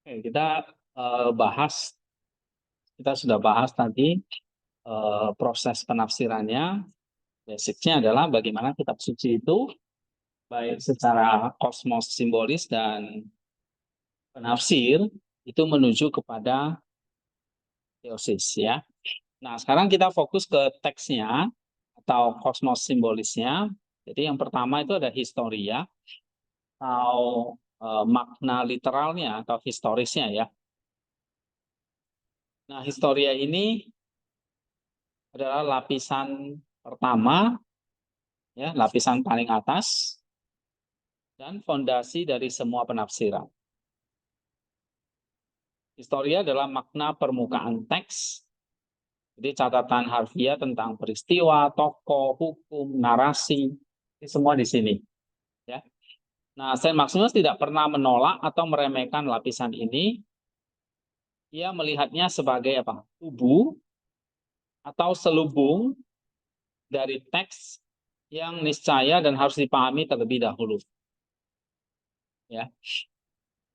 Oke, kita sudah bahas tadi proses penafsirannya. Basicnya adalah bagaimana kitab suci itu baik secara kosmos simbolis dan penafsir itu menuju kepada teosis ya. Nah, sekarang kita fokus ke teksnya atau kosmos simbolisnya. Jadi yang pertama itu ada historia atau makna literalnya atau historisnya ya. Nah, historia ini adalah lapisan pertama, ya, lapisan paling atas, dan fondasi dari semua penafsiran. Historia adalah makna permukaan teks, jadi catatan harfiah tentang peristiwa, tokoh, hukum, narasi, ini semua di sini. Ya. Nah, Saint Maximus tidak pernah menolak atau meremehkan lapisan ini. Ia melihatnya sebagai apa? Tubuh atau selubung dari teks yang niscaya dan harus dipahami terlebih dahulu. Ya.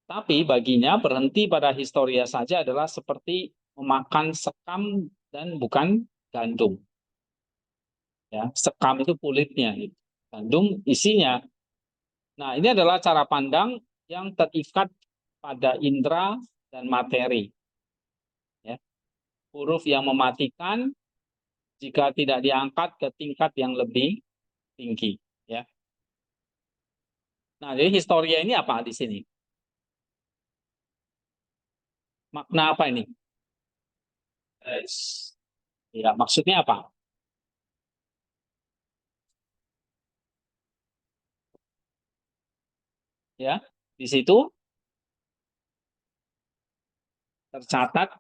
Tapi baginya berhenti pada historia saja adalah seperti memakan sekam dan bukan gandum. Ya, sekam itu kulitnya, gandum isinya. Nah, ini adalah cara pandang yang terikat pada indera dan materi. Ya. Huruf yang mematikan jika tidak diangkat ke tingkat yang lebih tinggi. Ya. Nah, jadi historia ini apa di sini? Makna apa ini? Ya, maksudnya apa? Ya, di situ tercatat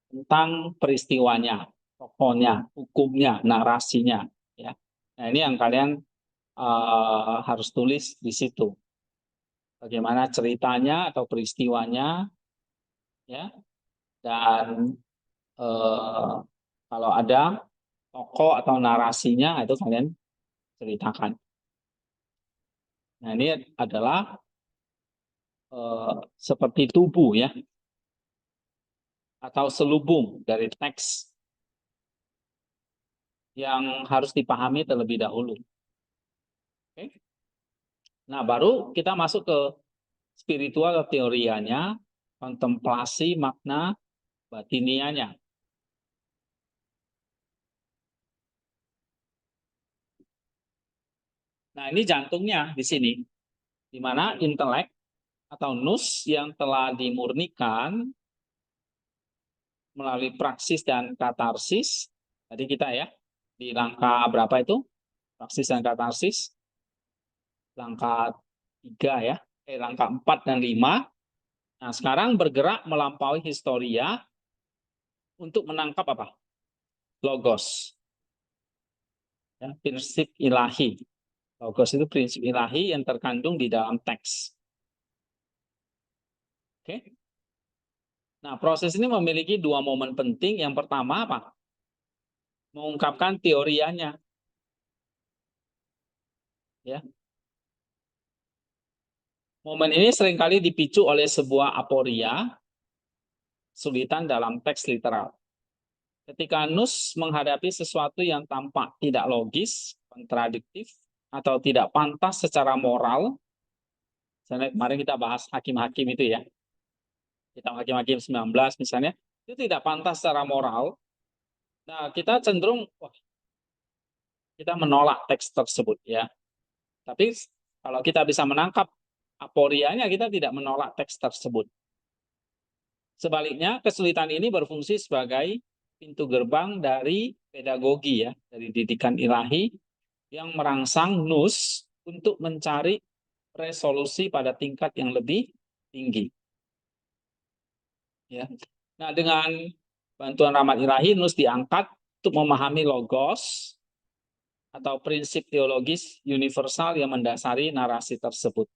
tentang peristiwanya, tokohnya, hukumnya, narasinya. Ya, nah ini yang kalian harus tulis di situ. Bagaimana ceritanya atau peristiwanya, ya, dan kalau ada tokoh atau narasinya itu kalian ceritakan. Nah ini adalah seperti tubuh ya, atau selubung dari teks yang harus dipahami terlebih dahulu. Oke? Nah, baru kita masuk ke spiritual teorianya, kontemplasi makna batinianya. Nah, ini jantungnya di sini, di mana intelek atau nous yang telah dimurnikan melalui praksis dan katarsis. Tadi kita ya, di langkah berapa itu? Praksis dan katarsis. Langkah 3 ya, langkah 4 dan 5. Nah, sekarang bergerak melampaui historia untuk menangkap apa? Logos. Ya, prinsip ilahi. Logos itu prinsip ilahi yang terkandung di dalam teks. Oke. Nah, proses ini memiliki dua momen penting. Yang pertama apa? Mengungkapkan teorianya. Ya. Momen ini seringkali dipicu oleh sebuah aporia, kesulitan dalam teks literal. Ketika Nus menghadapi sesuatu yang tampak tidak logis, kontradiktif, atau tidak pantas secara moral, misalnya kemarin kita bahas hakim-hakim itu ya, kita hakim-hakim 19 misalnya, itu tidak pantas secara moral. Nah, kita cenderung, wah, kita menolak teks tersebut ya. Tapi kalau kita bisa menangkap aporianya, kita tidak menolak teks tersebut. Sebaliknya, kesulitan ini berfungsi sebagai pintu gerbang dari pedagogi ya, dari didikan ilahi yang merangsang nus untuk mencari resolusi pada tingkat yang lebih tinggi. Ya. Nah, dengan bantuan rahmat ilahi, nus diangkat untuk memahami logos atau prinsip teologis universal yang mendasari narasi tersebut.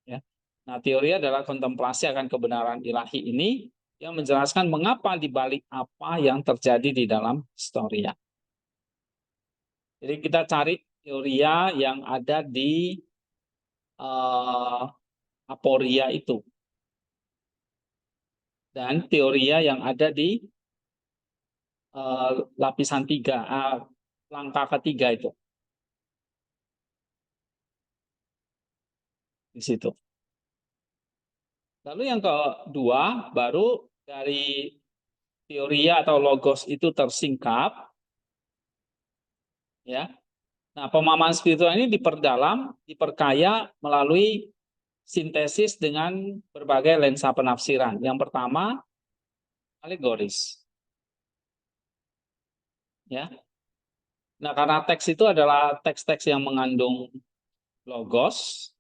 Ya. Nah, teori adalah kontemplasi akan kebenaran ilahi ini yang menjelaskan mengapa dibalik apa yang terjadi di dalam historia. Jadi kita cari teoria yang ada di aporia itu. dan teoria yang ada di lapisan 3, langkah ketiga itu di situ. Lalu yang kedua, baru dari teoria atau logos itu tersingkap, ya. Nah, pemahaman spiritual ini diperdalam, diperkaya melalui sintesis dengan berbagai lensa penafsiran. Yang pertama, alegoris. Ya. Nah, karena teks itu adalah teks-teks yang mengandung logos,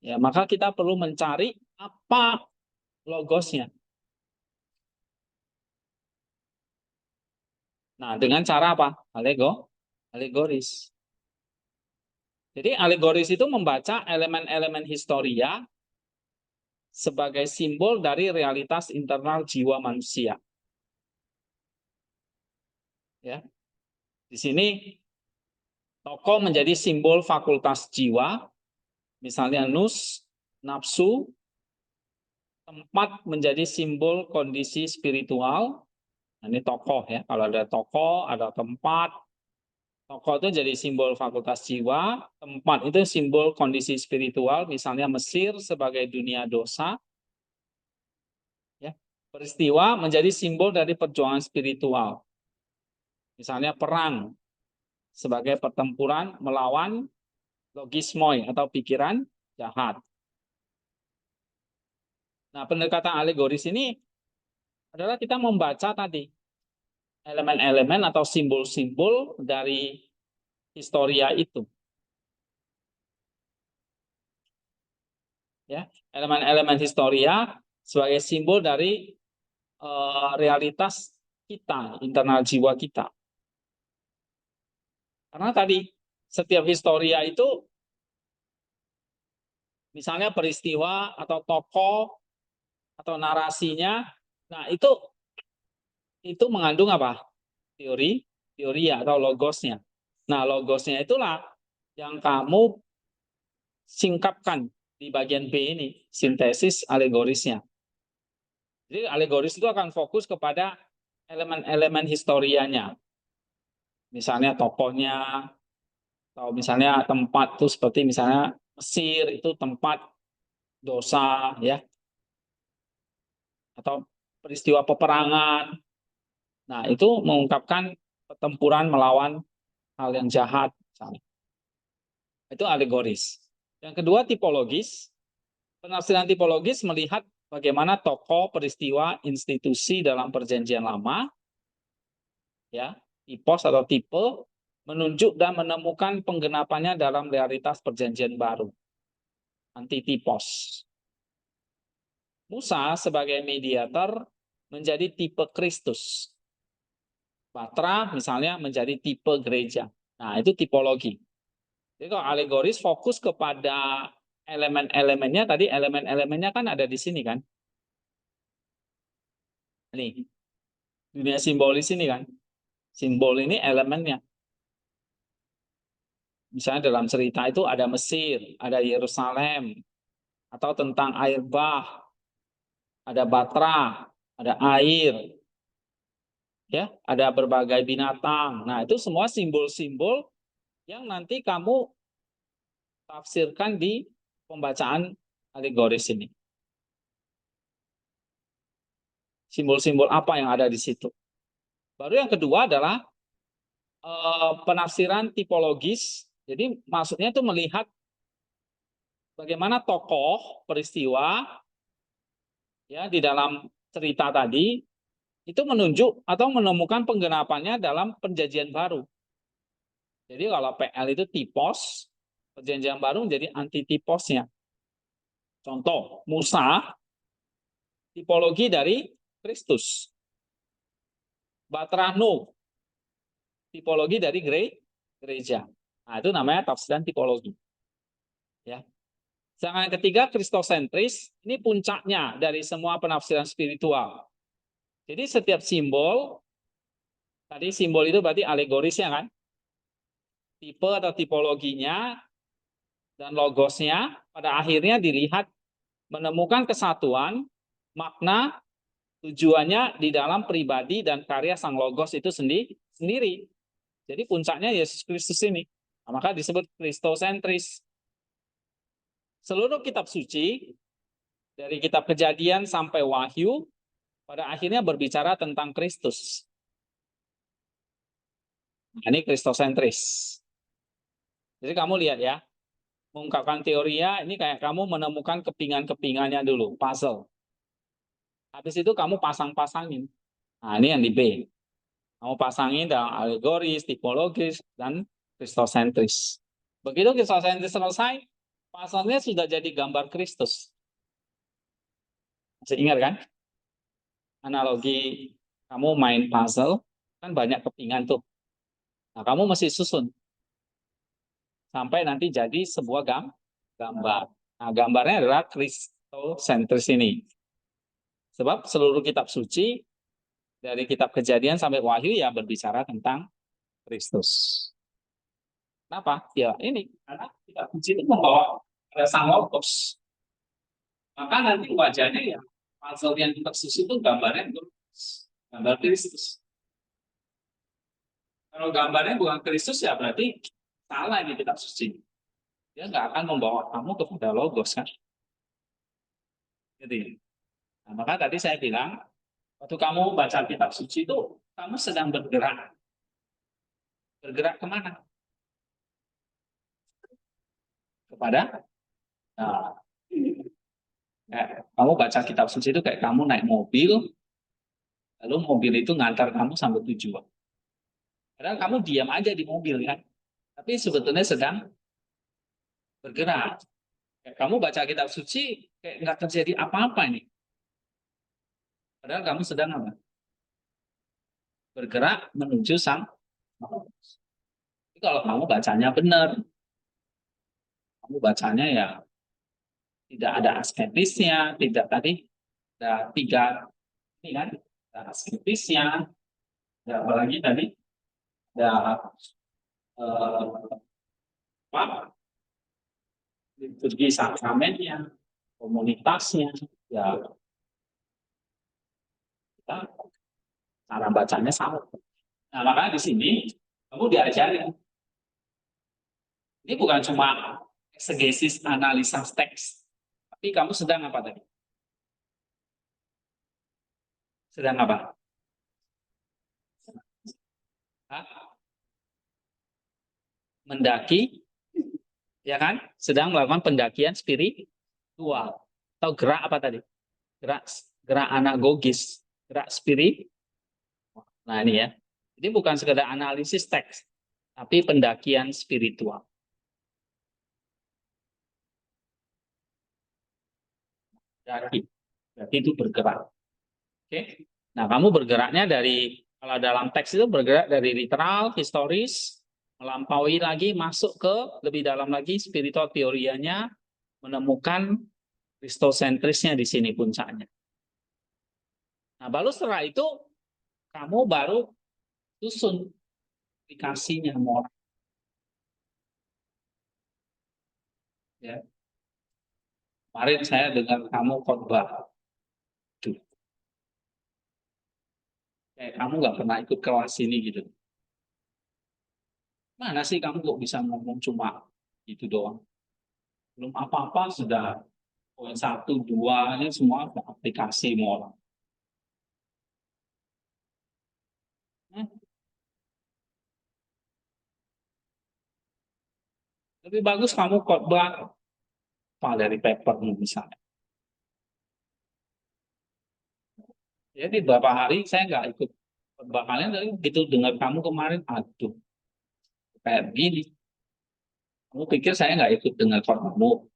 ya, maka kita perlu mencari apa logosnya. Nah, dengan cara apa? Alegoris. Jadi alegoris itu membaca elemen-elemen historia sebagai simbol dari realitas internal jiwa manusia. Ya. Di sini tokoh menjadi simbol fakultas jiwa, misalnya nus, nafsu, tempat menjadi simbol kondisi spiritual. Nah, ini tokoh ya, kalau ada tokoh, ada tempat. Tokoh itu jadi simbol fakultas jiwa, tempat itu simbol kondisi spiritual, misalnya Mesir sebagai dunia dosa. Ya. Peristiwa menjadi simbol dari perjuangan spiritual. Misalnya perang sebagai pertempuran melawan logismoi atau pikiran jahat. Nah, pendekatan alegoris ini adalah kita membaca tadi elemen-elemen atau simbol-simbol dari historia itu. Ya, elemen-elemen historia sebagai simbol dari realitas kita, internal jiwa kita. Karena tadi setiap historia itu misalnya peristiwa atau tokoh atau narasinya, nah itu mengandung apa? Teori atau logosnya. Nah, logosnya itulah yang kamu singkapkan di bagian B ini, sintesis alegorisnya. Jadi alegoris itu akan fokus kepada elemen-elemen historianya. Misalnya tokohnya, atau misalnya tempat itu seperti misalnya Mesir itu tempat dosa, ya, atau peristiwa peperangan. Nah, itu mengungkapkan pertempuran melawan hal yang jahat, misalnya. Itu alegoris. Yang kedua, tipologis. Penafsiran tipologis melihat bagaimana tokoh, peristiwa, institusi dalam perjanjian lama, ya, tipos atau tipe, menunjuk dan menemukan penggenapannya dalam realitas perjanjian baru. Antitipos. Musa sebagai mediator menjadi tipe Kristus. Batra misalnya menjadi tipe gereja. Nah, itu tipologi. Jadi kalau alegoris fokus kepada elemen-elemennya, tadi elemen-elemennya kan ada di sini kan. Nih, dunia simbolis ini kan. Simbol ini elemennya. Misalnya dalam cerita itu ada Mesir, ada Yerusalem, atau tentang air bah, ada batra, ada air, ya, ada berbagai binatang. Nah, itu semua simbol-simbol yang nanti kamu tafsirkan di pembacaan alegoris ini. Simbol-simbol apa yang ada di situ. Baru yang kedua adalah penafsiran tipologis. Jadi maksudnya itu melihat bagaimana tokoh peristiwa ya di dalam cerita tadi itu menunjuk atau menemukan penggenapannya dalam perjanjian baru. Jadi kalau PL itu tipos, perjanjian baru menjadi antitiposnya. Contoh, Musa tipologi dari Kristus. Batra Nuh tipologi dari gereja. Nah, itu namanya tafsiran tipologi. Ya. Sedangkan yang ketiga, kristosentris, ini puncaknya dari semua penafsiran spiritual. Jadi setiap simbol, tadi simbol itu berarti alegorisnya kan, tipe atau tipologinya, dan logosnya, pada akhirnya dilihat Menemukan kesatuan, makna, tujuannya di dalam pribadi dan karya Sang Logos itu sendiri. Jadi puncaknya Yesus Kristus ini. Nah, maka disebut Kristosentris. Seluruh kitab suci, dari kitab Kejadian sampai Wahyu, pada akhirnya berbicara tentang Kristus. Nah, ini Kristosentris. Jadi kamu lihat ya, mengungkapkan teorinya, ini kayak kamu menemukan kepingan-kepingannya dulu, puzzle. Habis itu kamu pasang-pasangin. Nah, ini yang di B. Kamu pasangin dalam alegoris, tipologis, dan kristosentris. Begitu kristosentris selesai, puzzle-nya sudah jadi gambar Kristus. Masih ingat kan? Analogi kamu main puzzle, kan banyak kepingan tuh. Nah, kamu mesti susun. Sampai nanti jadi sebuah gambar. Nah, gambarnya adalah kristosentris ini. Sebab seluruh kitab suci, dari kitab Kejadian sampai Wahyu ya berbicara tentang Kristus. Kenapa? Ya ini, karena kitab suci itu membawa ada Sang Logos. Maka nanti wajahnya ya, puzzle yang kita susun itu gambarnya gambar Kristus. Kalau gambarnya bukan Kristus ya berarti salah ini kitab suci. Dia nggak akan membawa kamu kepada Logos kan. Jadi, nah, maka tadi saya bilang, waktu kamu baca kitab suci itu, kamu sedang bergerak. Bergerak kemana? Kepada, nah, kamu baca kitab suci itu kayak kamu naik mobil, lalu mobil itu ngantar kamu sampai tujuan. Padahal kamu diam aja di mobil kan, tapi sebetulnya sedang bergerak. Kayak kamu baca kitab suci, kayak nggak terjadi apa-apa ini. Padahal kamu sedang apa? Bergerak menuju Sang Logos. Kalau kamu bacanya benar, kamu bacanya ya tidak ada asketisnya, tidak tadi ada 3 ini kan, ada asketisnya, ada apalagi tadi ada apa? Liturgi sakramennya, komunitasnya, ya kita cara bacanya sama. Nah, makanya di sini kamu diajarin. Ini bukan cuma eksegesis analisa teks, tapi kamu sedang apa tadi? Sedang apa? Hah? Mendaki, ya kan? Sedang melakukan pendakian spiritual. Atau gerak apa tadi? Gerak anagogis, gerak spirit. Nah ini ya. Jadi bukan sekedar analisis teks, tapi pendakian spiritual. Berarti itu bergerak. Oke. Nah, kamu bergeraknya dari, kalau dalam teks itu bergerak dari literal, historis, melampaui lagi, masuk ke lebih dalam lagi spiritual teorianya, menemukan kristosentrisnya di sini puncaknya. Nah, baru setelah itu kamu baru susun aplikasinya moral. Ya. Kemarin saya dengar kamu khotbah. Kamu nggak pernah ikut kelas ini gitu. Mana sih kamu kok bisa ngomong cuma itu doang? Belum apa-apa sudah poin 1, 2 ini semua aplikasi moral. Lebih bagus kamu khotbah dari papermu misalnya. Jadi beberapa hari saya nggak ikut khotbah kalian, tapi begitu dengar kamu kemarin, aduh, kayak begini. Kamu pikir saya nggak ikut dengar khotbahmu?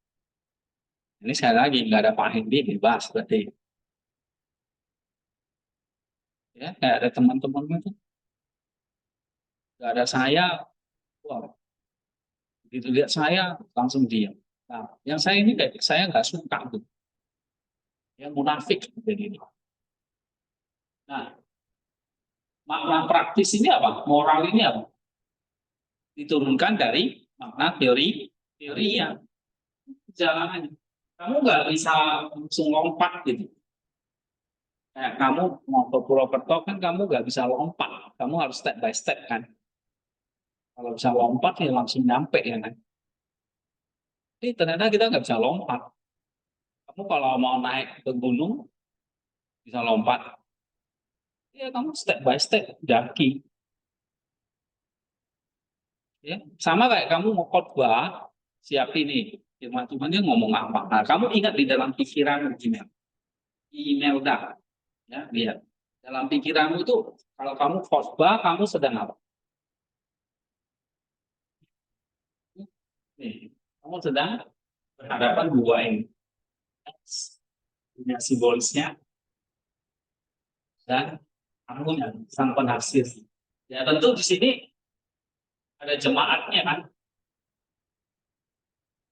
Ini sekali lagi nggak ada Pak Hendi bebas berarti. Ya, nggak ada teman-teman itu, nggak ada saya. Wah, begitu lihat saya langsung diam. Nah, yang saya ini kayak saya nggak suka tuh, yang munafik jadi ini. Nah, makna praktis ini apa? Moral ini apa? Diturunkan dari makna teorinya, jalanannya. Kamu nggak bisa langsung lompat gitu. Kayak kamu mau ke Purwokerto kan kamu nggak bisa lompat. Kamu harus step by step kan. Kalau bisa lompat ya langsung nyampe ya kan. Tapi ternyata kita nggak bisa lompat. Kamu kalau mau naik ke gunung bisa lompat. Ya kamu step by step daki. Ya sama kayak kamu mau khotbah siap ini. Cuma dia ngomong apa. Nah, kamu ingat di dalam pikiran email. Email dah. Ya, lihat. Dalam pikiranmu itu kalau kamu khotbah kamu sedang apa? Nih, kamu sedang berhadapan dua ini. Punya simbolisnya dan kamu yang sang penafsir. Ya tentu di sini ada jemaatnya kan.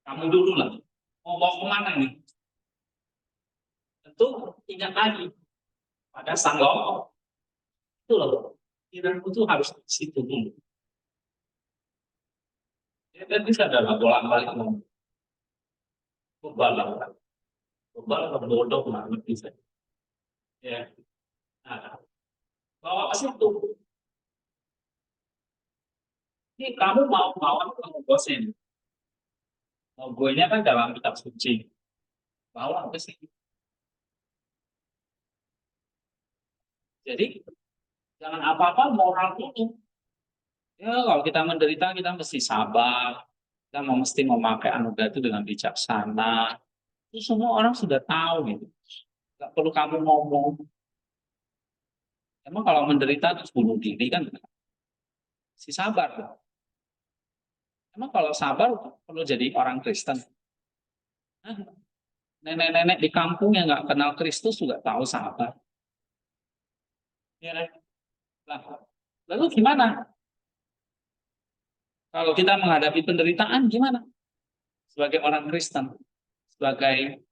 Kamu dulu lah. Mau bawa kemana nih? Tentu ingat lagi pada sang loh. Itu loh. Pikiranmu tuh harus di situ dulu. Ya kan bisa dalam bolak-balik ngomong. Kebal lah. Kebal bodoh banget bisa. Ya. Nah, bawa ke situ. Ini kamu mau kamu bosen. Logonya kan dalam kitab suci. Bawa ke sini. Jadi jangan apa-apa moral dulu. Ya kalau kita menderita kita mesti sabar. Kita mesti memakai anugerah itu dengan bijaksana. Itu semua orang sudah tahu gitu. Gak perlu kamu ngomong. Emang kalau menderita terus bunuh diri kan si sabar. Emang kalau sabar perlu jadi orang Kristen. Hah? Nenek-nenek di kampung yang nggak kenal Kristus juga tahu sabar. Ya, kan? Lah, lalu gimana? Kalau kita menghadapi penderitaan gimana? Sebagai orang Kristen, sebagai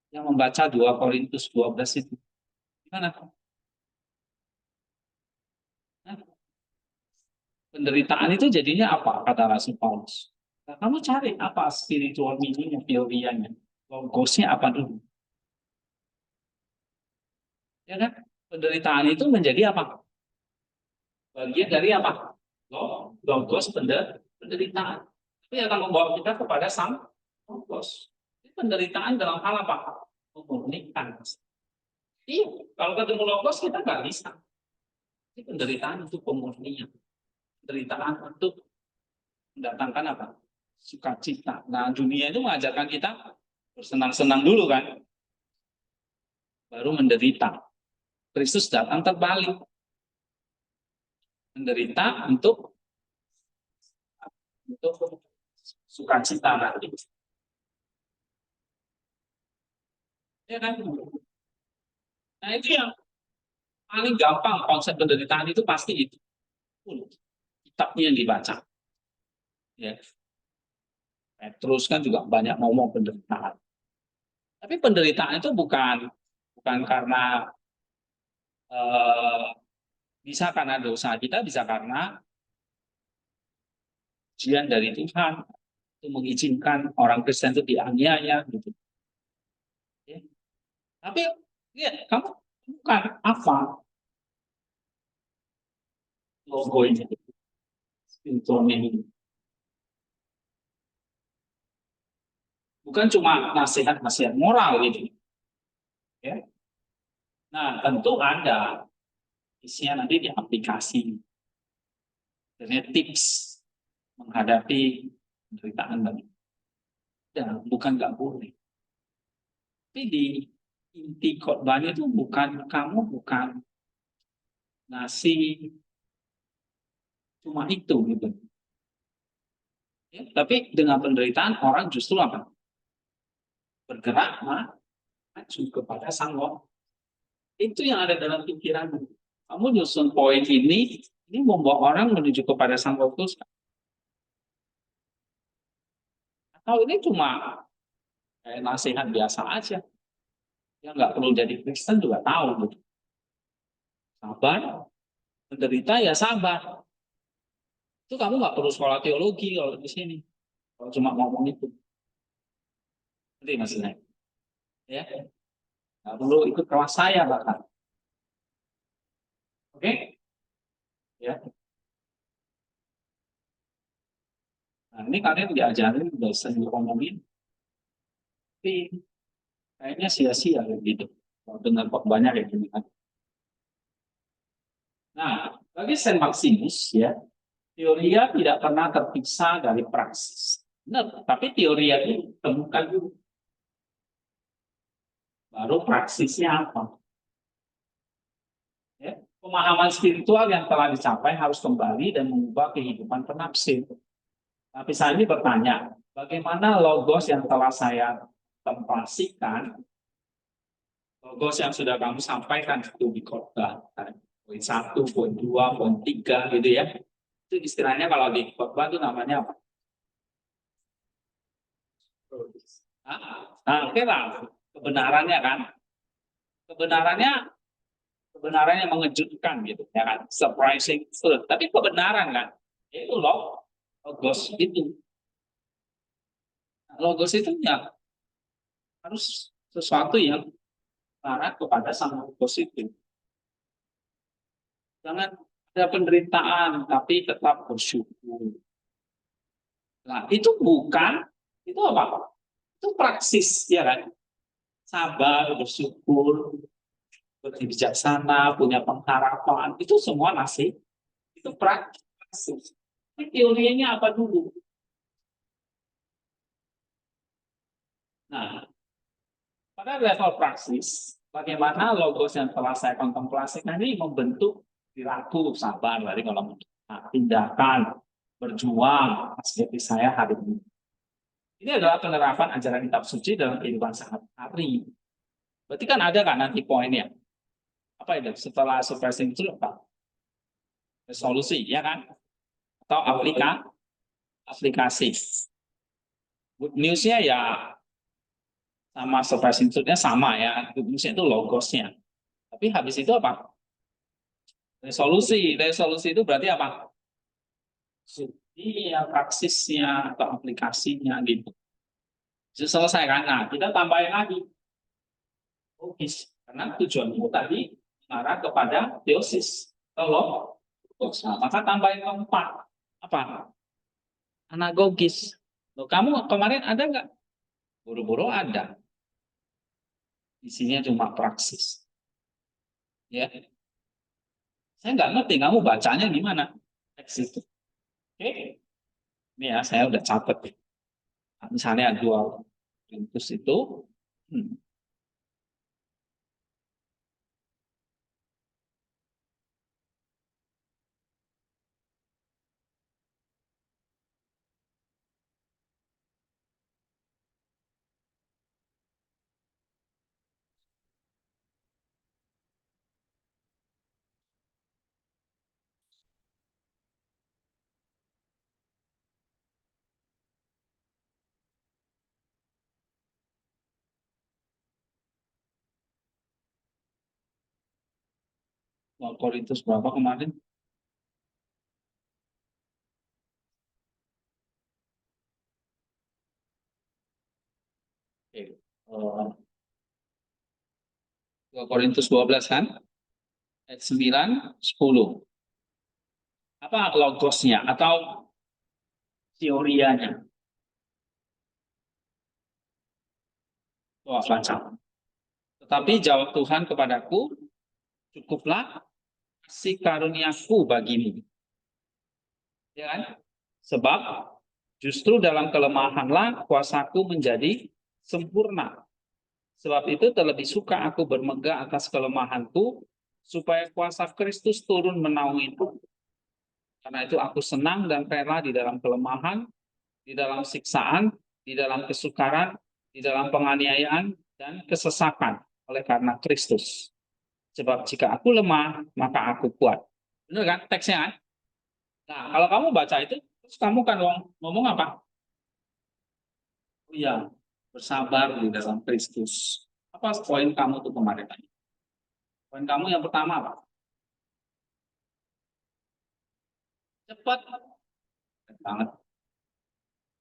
yang membaca 2 Korintus 12 itu. Gimana? Nah, penderitaan itu jadinya apa? Kata Rasul Paulus. Nah, kamu cari apa spiritual meaning, teorianya. Logosnya apa dulu? Ya kan? Penderitaan itu menjadi apa? Bagian dari apa? Logos penderitaan. Itu akan membawa kita kepada sang logos. Penderitaan dalam hal apa? Memurnikan. Iya, kalau ketemu logos kita nggak bisa. Ini penderitaan untuk pemurnian. Penderitaan untuk mendatangkan apa? Sukacita. Nah, dunia itu mengajarkan kita bersenang-senang dulu kan, baru menderita. Kristus datang terbalik, menderita untuk sukacita nanti. Ya kan? Nah itu yang paling gampang konsep penderitaan itu pasti itu. Kitabnya yang dibaca. Ya. Terus kan juga banyak ngomong penderitaan. Tapi penderitaan itu bukan karena bisa karena dosa kita, bisa karena ujian dari Tuhan itu mengizinkan orang Kristen itu dianiaya gitu. Ya. Tapi ya, kamu bukan apa logo ini, ini. Bukan cuma nasihat-nasihat moral ini. Ya. Nah, tentu ada isinya nanti di aplikasi. Jadi tips menghadapi penderitaan tadi. Ya, bukan nggak boleh. Tapi di inti khotbahnya itu bukan ngasih cuma itu gitu. Ya, tapi dengan penderitaan orang justru apa? Bergerak maju kepada sang Roh. Itu yang ada dalam pikiranmu. Kamu nyusun poin ini membawa orang menuju kepada sang Roh Kudus. Atau ini cuma kayak nasihat biasa aja. Ya nggak perlu jadi Kristen juga tahu gitu. Sabar, menderita ya sabar. Itu kamu nggak perlu sekolah teologi kalau di sini. Kalau cuma ngomong itu. Nanti maksudnya. Ya, nggak perlu ikut kelas saya bahkan. Oke, ya. Nah, ini kalian diajarin udah sering ngomongin, tapi kayaknya sia-sia gitu. Kalau dengar kok banyak ya gini kan. Nah, bagi Saint Maximus ya, teoria tidak pernah terpisah dari praksis. Benar, tapi teoria itu temukan dulu, baru praksisnya apa. Ya, pemahaman spiritual yang telah dicapai harus kembali dan mengubah kehidupan penafsir. Tapi saya ini bertanya, bagaimana logos yang telah saya templasikan, logos yang sudah kamu sampaikan itu di khotbah, poin 1, poin 2, poin 3 gitu ya. Itu istilahnya kalau di khotbah itu namanya apa? Nah, oke lah, kebenarannya kan, kebenarannya kebenaran yang mengejutkan gitu ya kan, surprising truth, tapi kebenaran kan, itu logos itu. Nah, logos itu ya harus sesuatu yang mengarah kepada sang logos itu. Jangan ada penderitaan tapi tetap bersyukur. Nah itu bukan, itu apa, itu praksis ya kan, sabar, bersyukur, bijaksana, punya pengharapan, itu semua masih itu praksis. Tapi teorinya apa dulu? Nah, pada level praksis, bagaimana logos yang telah saya kontemplasikan ini membentuk perilaku sabar dari kalau tindakan berjuang seperti saya hari ini. Ini adalah penerapan ajaran kitab suci dalam kehidupan sehari-hari. Berarti kan ada kan nanti poinnya? Apa itu? Setelah suppressing itu apa? Resolusi, ya kan? Atau aplikasi. Good news-nya ya sama suppressing truth-nya sama ya. Good news-nya itu logosnya. Tapi habis itu apa? Resolusi. Resolusi itu berarti apa? Iya, praksisnya atau aplikasinya gitu. Jadi selesai kan? Nah, kita tambahin lagi. Logis. Karena tujuanmu tadi mengarah kepada teosis. Kalau nah, maka tambahin keempat. Apa? Anagogis. Loh, kamu kemarin ada nggak? Buru-buru ada. Isinya cuma praksis. Ya, saya nggak ngerti kamu bacanya gimana. Teks itu. Oke, ini ya saya udah catat. Misalnya dua Korintus itu, hmm, dua Korintus berapa kemarin? Oke. 2 Korintus 12 kan? Ayat 9, 10. Apa logosnya atau teorianya? Wah, baca. Tetapi jawab Tuhan kepadaku, cukuplah kasih karuniaku bagimu. Ya kan? Sebab justru dalam kelemahanlah kuasaku menjadi sempurna. Sebab itu terlebih suka aku bermegah atas kelemahanku, supaya kuasa Kristus turun menaungiku. Karena itu aku senang dan rela di dalam kelemahan, di dalam siksaan, di dalam kesukaran, di dalam penganiayaan, dan kesesakan oleh karena Kristus. Sebab jika aku lemah, maka aku kuat. Benar kan teksnya kan? Nah, kalau kamu baca itu, terus kamu kan ngomong apa? Oh iya, bersabar di dalam Kristus. Apa poin kamu tuh kemarin tadi? Poin kamu yang pertama apa? Cepat banget.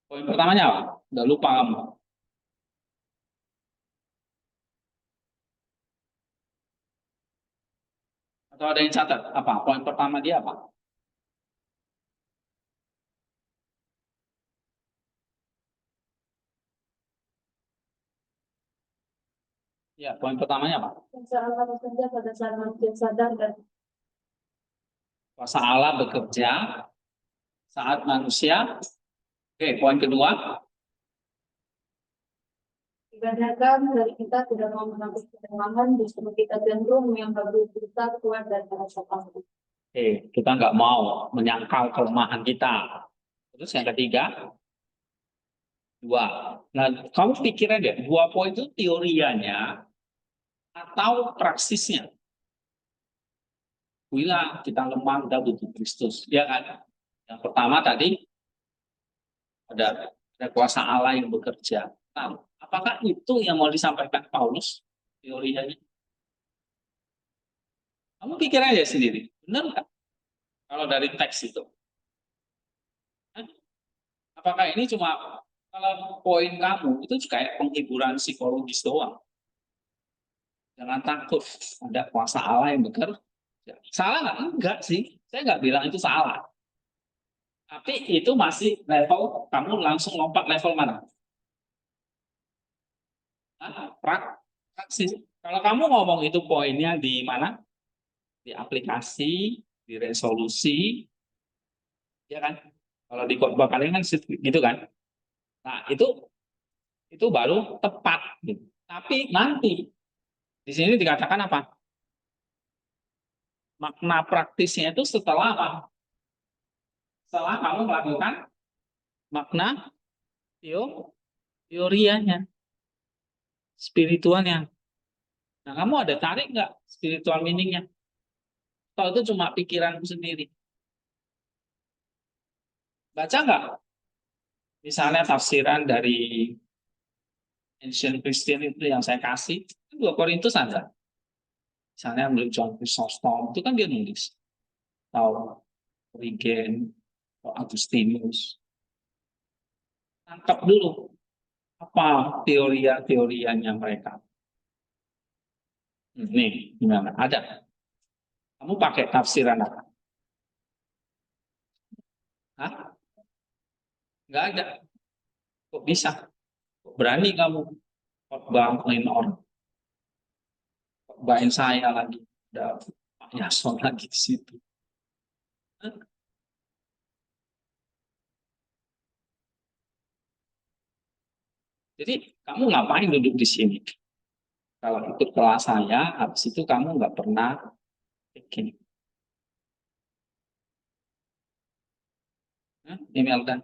Poin pertamanya apa? Udah lupa kamu. Kalau ada yang catat, apa? Poin pertama dia apa? Ya, poin pertamanya apa? Kuasa Allah bekerja pada saat manusia sadar dan Kuasa Allah bekerja saat manusia. Oke, poin kedua. dibanyakkan dari kita tidak mau menangkap kelemahan, justru kita cenderung menganggap diri kita kuat dan merasa takut. Oke, kita nggak mau menyangkal kelemahan kita. Terus yang ketiga, dua. Nah, kamu pikir aja, dua poin itu teorianya atau praksisnya. Bila kita lemah, kita butuh Kristus. Ya kan? Yang pertama tadi ada kuasa Allah yang bekerja. Nah, apakah itu yang mau disampaikan Paulus teorinya? Kamu pikir aja sendiri, benar nggak? Kalau dari teks itu, apakah ini cuma kalau poin kamu itu kayak penghiburan psikologis doang? Jangan takut, ada kuasa Allah yang bekerja. Salah nggak? Enggak sih, saya nggak bilang itu salah. Tapi itu masih level, kamu langsung lompat level mana? Praksis. Kalau kamu ngomong itu poinnya di mana? Di aplikasi, di resolusi, ya kan? Kalau di khotbah kalian kan gitu kan? Nah, itu baru tepat gitu. Tapi nanti di sini dikatakan apa? Makna praktisnya itu setelah apa? Setelah kamu melakukan makna teorianya, spiritualnya. Nah, kamu ada tarik nggak spiritual meaningnya? Atau itu cuma pikiranmu sendiri? Baca nggak? Misalnya tafsiran dari Ancient Christian itu yang saya kasih, 2 Korintus ada. Misalnya menurut John Chrysostom, itu kan dia nulis. Atau Origen, atau Agustinus. Tangkap dulu apa teorianya mereka. Nih, gimana? Ada. Kamu pakai tafsiran apa? Hah? Nggak ada. Kok bisa? Kok berani kamu khotbahin orang? Khotbahin saya lagi. Ada Pak Yason lagi di situ. Hah? Jadi kamu ngapain duduk di sini? Kalau ikut kelas saya, habis itu kamu nggak pernah bikin. Email kan?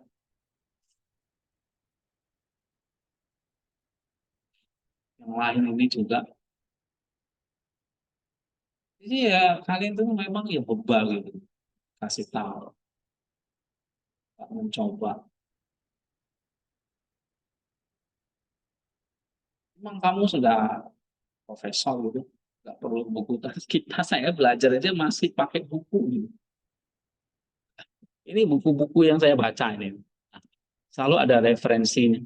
Yang lain ini juga. Jadi ya kalian tuh memang ya bebal gitu. Kasih tahu, nggak mencoba. Memang kamu sudah profesor gitu, nggak perlu buku. Kita saya belajar aja masih pakai buku gitu. Ini buku-buku yang saya baca ini. Selalu ada referensinya.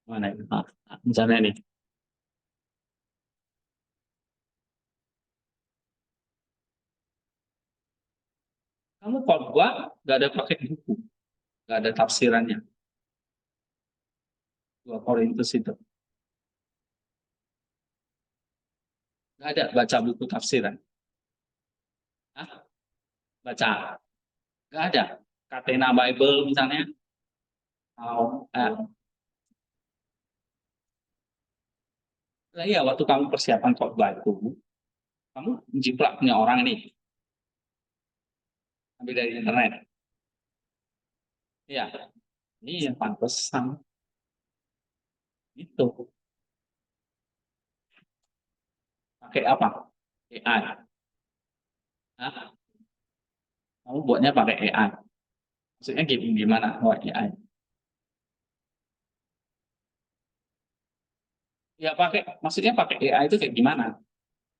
Mana ini? Misalnya nih, kamu khotbah nggak ada pakai buku, nggak ada tafsirannya. 2 Korintus itu nggak ada baca buku tafsiran. Hah? Baca nggak ada. Catena Bible misalnya. Oh, iya waktu kamu persiapan khotbah itu, kamu jiplak punya orang ini, ambil dari internet. Iya, ini yang pantesan itu. Pakai apa? AI. Hah? Kamu buatnya pakai AI. Maksudnya gimana buat AI? Ya pakai, maksudnya pakai AI itu kayak gimana?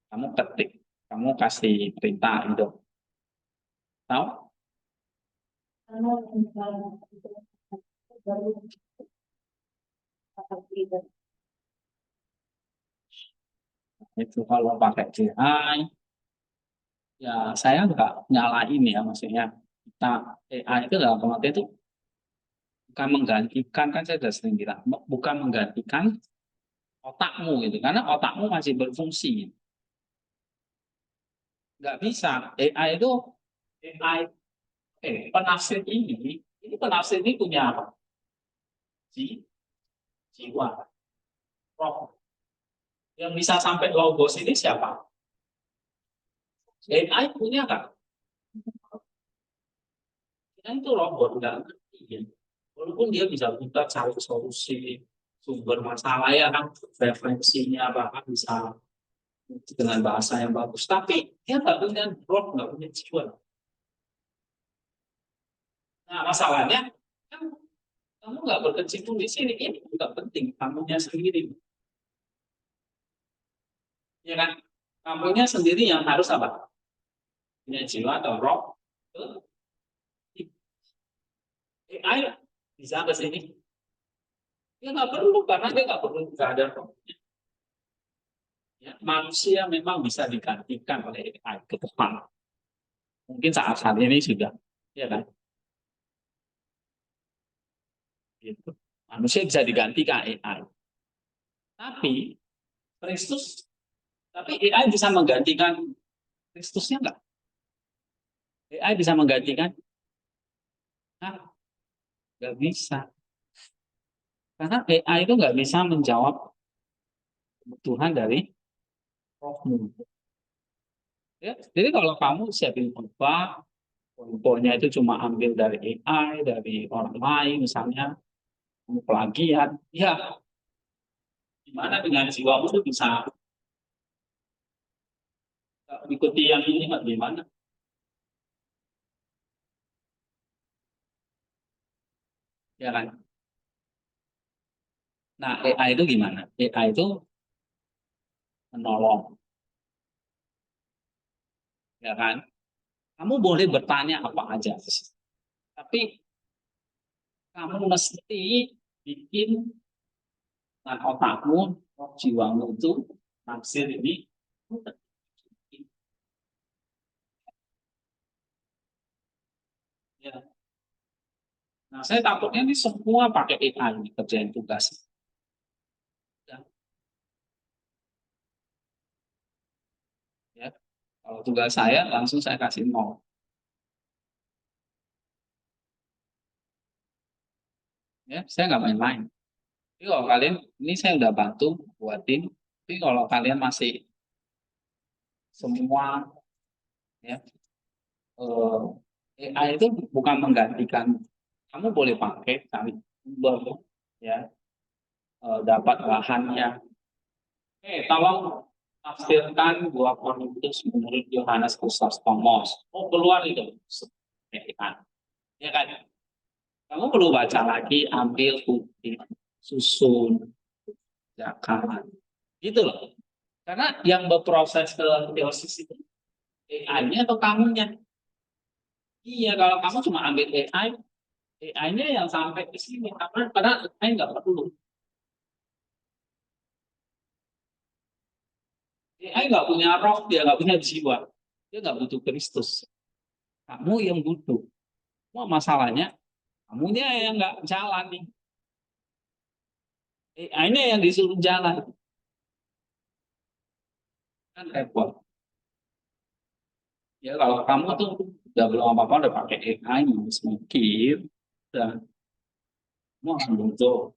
Kamu ketik, kamu kasih perintah itu, tahu? Karena misalnya itu baru akan tidak. Itu kalau pakai AI. Ya saya nggak nyalain ya, maksudnya kita AI itu dalam pengertian itu bukan menggantikan, kan saya sudah sering bilang, bukan menggantikan otakmu gitu, karena otakmu masih berfungsi. Nggak bisa. AI itu AI, penafsir ini penafsir ini punya apa? Jiwa, roh. Yang bisa sampai logos ini siapa? AI punya kan? Kita itu robot, nggak ngerti ya. Walaupun dia bisa buka cari solusi sumber masalah ya kan, referensinya bahkan bisa dengan bahasa yang bagus, tapi dia nggak punya roh, nggak punya jiwa. Nah masalahnya kan kamu nggak berkecimpung di sini, ini nggak penting, kamunya sendiri, ya kan? Kamunya sendiri yang harus apa? Punya jiwa atau roh. AI bisa ke sini, ya nggak perlu, karena dia nggak perlu, nggak ada roh. Ya, manusia memang bisa digantikan oleh AI ke depan. Mungkin saat-saat ini sudah, ya kan? Gitu. Manusia bisa digantikan AI. Tapi Kristus, tapi AI bisa menggantikan Kristusnya enggak? AI bisa menggantikan? Nah, nggak bisa. Karena AI itu nggak bisa menjawab kebutuhan dari rohmu. Ya, jadi kalau kamu siapin khotbah, poin-poinnya itu cuma ambil dari AI, dari orang lain, misalnya kamu plagiat, ya gimana dengan jiwamu itu bisa ikuti yang ini, gimana? Ya kan? Nah, AI itu gimana? AI itu menolong, ya kan? Kamu boleh bertanya apa aja, tapi kamu mesti bikin dengan otakmu, jiwamu itu naksir ini. Ya. Nah, saya takutnya ini semua pakai AI ini kerjain tugas. Ya. Ya. Kalau tugas saya langsung saya kasih nol. Ya, saya nggak main-main. Tapi kalau kalian, ini saya udah bantu buatin. Tapi kalau kalian masih semua, ya, AI itu bukan menggantikan. Kamu boleh pakai, cari sumber, ya, dapat bahannya. Tolong tafsirkan 2 Korintus menurut Yohanes Chrysostomos. Oh, keluar itu. Ya kan? Ya kan? Kamu perlu baca lagi, ambil bukti, susun, jakalan. Gitu loh. Karena yang berproses ke teosis itu AI-nya atau kamunya. Iya, kalau kamu cuma ambil AI, AI-nya yang sampai ke sini. Karena AI nggak perlu. AI nggak punya roh, dia nggak punya jiwa. Dia nggak butuh Kristus. Kamu yang butuh. Mau masalahnya, kamunya yang nggak jalan nih. AI-nya yang disuruh jalan. Kan repot. Ya kalau kamu tuh udah belum apa-apa, udah pakai AI, harus mikir, udah mau butuh.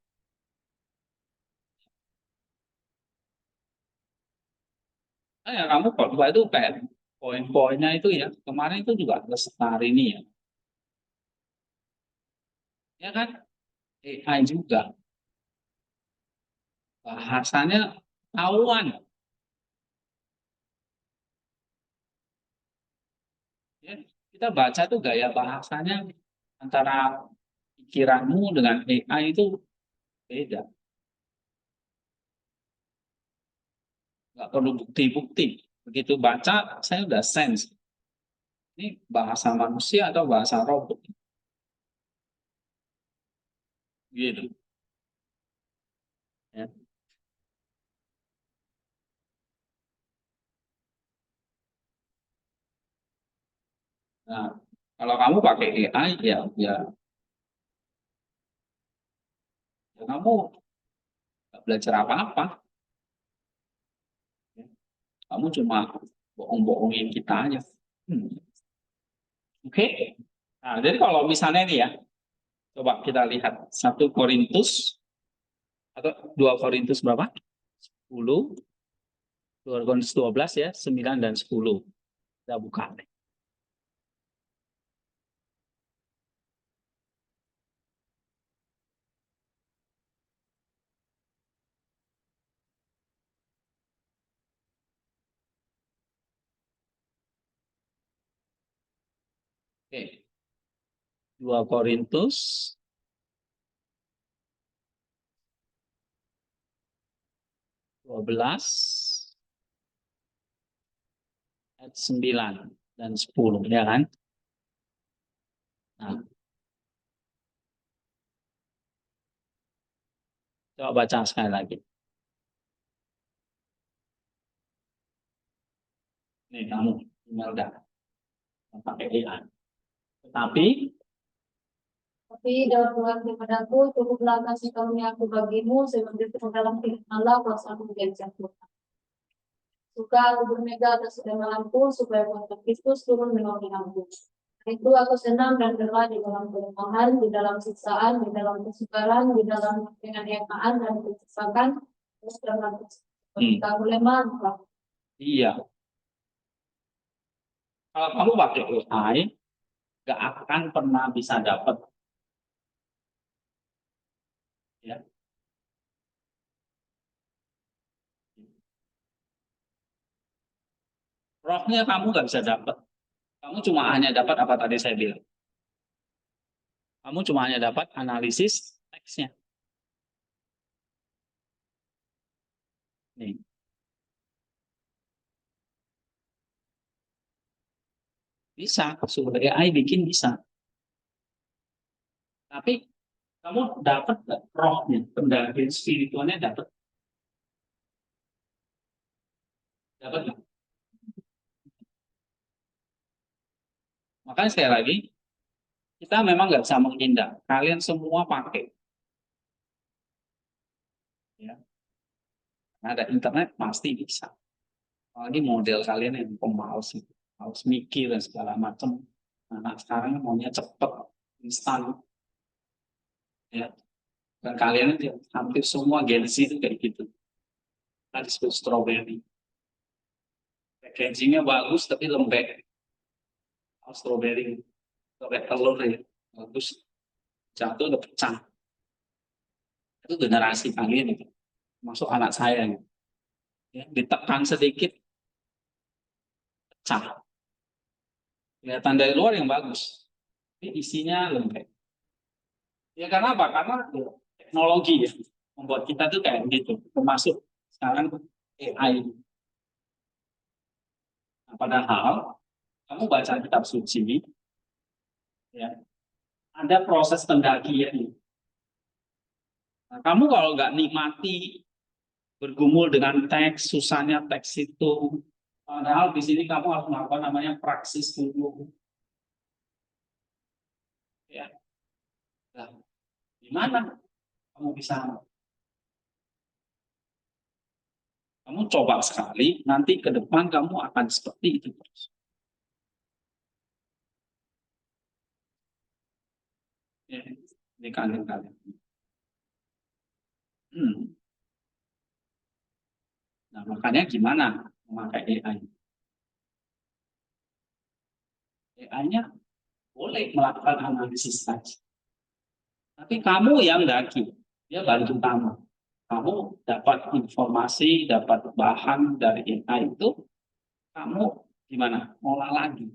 Nah, ya kamu khotbah itu kayak poin-poinnya itu ya. Kemarin itu juga Lestari ini ya. Ya kan? AI juga. Bahasanya tahuan. Ya. Kita baca tuh gaya bahasanya antara pikiranmu dengan AI itu beda. Nggak perlu bukti-bukti. Begitu baca, saya udah sense. Ini bahasa manusia atau bahasa robot. Gitu. Ya. Nah, kalau kamu pakai AI, ya kamu nggak belajar apa-apa. Kamu cuma bohong-bohongin kita aja. Hmm. Oke. Nah, jadi kalau misalnya nih ya, coba kita lihat 1 Korintus atau 2 Korintus berapa? 10, 2 Korintus 12 ya, 9 dan 10. Kita buka. Oke. 2 Korintus 12 ayat 9 dan 10 ya kan? Nah, coba baca sekali lagi. Nih kamu Imelda pakai AI. Tetapi Tapi dalam Tuhan kepadaku, cukuplah kasih karunia aku bagimu, seperti itu dalam firman Allah, kuasa aku menjadi sempurna. Suka aku bermegah atas segala supaya kuasa Kristus turun menolong aku. Itu aku senang dan rela di dalam kelemahan, di dalam siksaan, di dalam kesukaran, di dalam penganiayaan dan kesesakan, terus dalam ketika aku lemah. iya, kalau kamu pakai AI, nggak akan pernah bisa dapat ya. Rohnya kamu nggak bisa dapat. Kamu cuma hanya dapat apa tadi saya bilang. Kamu cuma hanya dapat analisis teksnya. Nih, bisa, sumber AI bikin bisa. Tapi kamu dapat nggak rohnya, pendamping spiritualnya dapat, dapat nggak? Makanya sekali lagi, kita memang nggak bisa menghindar. Kalian semua pakai, ya. Ada internet pasti bisa. Apalagi model kalian yang pemalas, harus mikir dan segala macam. Nah, sekarang maunya cepet, instan, ya. Dan kalian itu hampir semua Gen Z itu kayak gitu. Tadi disebut strawberry. Packagingnya bagus tapi lembek. Oh, strawberry, lembek telur ya, bagus. Jatuh udah pecah. Itu generasi kalian itu. Masuk anak saya gitu. Ya, ditekan sedikit pecah. Kelihatan dari luar yang bagus. Tapi isinya lembek. Ya karena apa? Karena ya, teknologi ya membuat kita tuh kayak gitu. Termasuk sekarang AI. Nah, padahal kamu baca kitab suci, ya ada proses pendakian. Nah, kamu kalau nggak nikmati bergumul dengan teks, susahnya teks itu, padahal di sini kamu harus melakukan namanya praksis dulu, ya. Nah, gimana kamu bisa? Kamu coba sekali, nanti ke depan kamu akan seperti itu terus. Ya, ini kalian. Hmm. Nah, makanya gimana memakai AI? AI-nya boleh melakukan analisis teks. Tapi kamu yang daki, dia bantu kamu. Kamu dapat informasi, dapat bahan dari AI itu, kamu gimana? Olah lagi.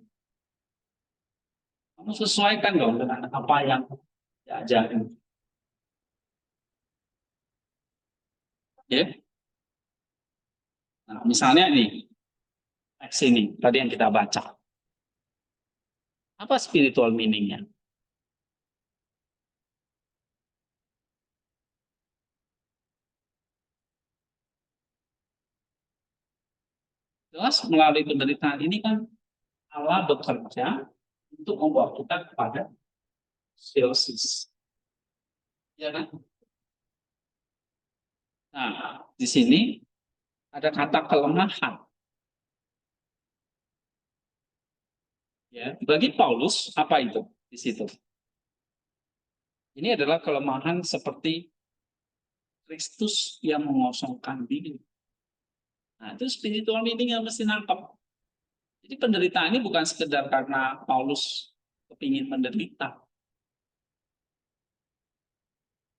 Kamu sesuaikan dong dengan apa yang diajarin. Ya, nah, misalnya nih, teks ini, tadi yang kita baca. Apa spiritual meaning-nya? Jelas melalui penderitaan ini kan Allah bekerja untuk membawa kita kepada theosis. Ya kan? Nah, di sini ada kata kelemahan. Ya, bagi Paulus apa itu di situ? Ini adalah kelemahan seperti Kristus yang mengosongkan diri. Nah, itu spiritual meaning yang mesti nangkep. Jadi penderitaan ini bukan sekedar karena Paulus kepingin menderita.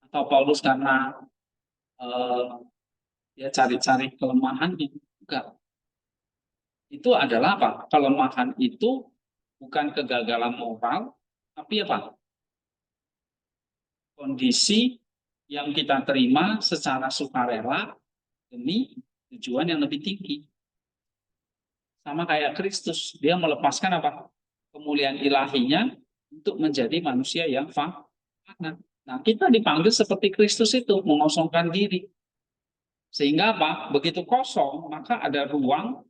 Atau Paulus karena dia cari-cari kelemahannya. Enggak. Itu adalah apa? Kelemahan itu bukan kegagalan moral, tapi apa? Kondisi yang kita terima secara sukarela demi tujuan yang lebih tinggi. Sama kayak Kristus, dia melepaskan apa? Kemuliaan ilahinya untuk menjadi manusia yang fana. Nah, kita dipanggil seperti Kristus itu, mengosongkan diri. Sehingga apa? Begitu kosong, maka ada ruang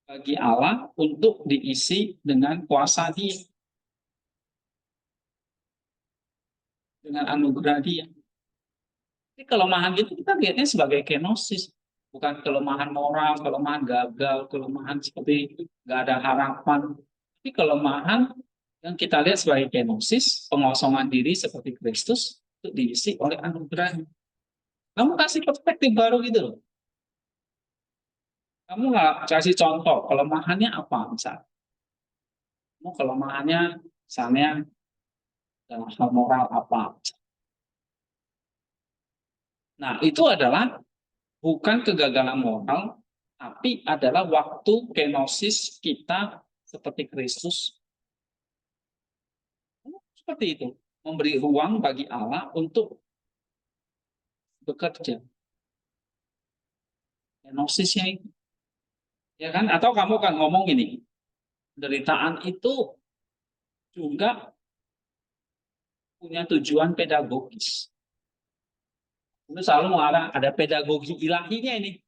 bagi Allah untuk diisi dengan kuasa Dia, dengan anugerah Dia. Jadi kelemahan itu kita lihatnya sebagai kenosis, bukan kelemahan moral, kelemahan gagal, kelemahan seperti nggak ada harapan. Tapi kelemahan yang kita lihat sebagai kenosis, pengosongan diri seperti Kristus, itu diisi oleh anugerah. Kamu kasih perspektif baru gitu loh. Kamu nggak kasih contoh, kelemahannya apa misalnya? Kamu kelemahannya misalnya dalam hal moral apa? Nah, itu adalah bukan kegagalan moral, tapi adalah waktu kenosis kita seperti Kristus. Seperti itu, memberi ruang bagi Allah untuk bekerja. Kenosisnya itu. Ya kan? Atau kamu kan ngomong ini, penderitaan itu juga punya tujuan pedagogis. Itu selalu mengarah ada pedagogi ilahinya ini.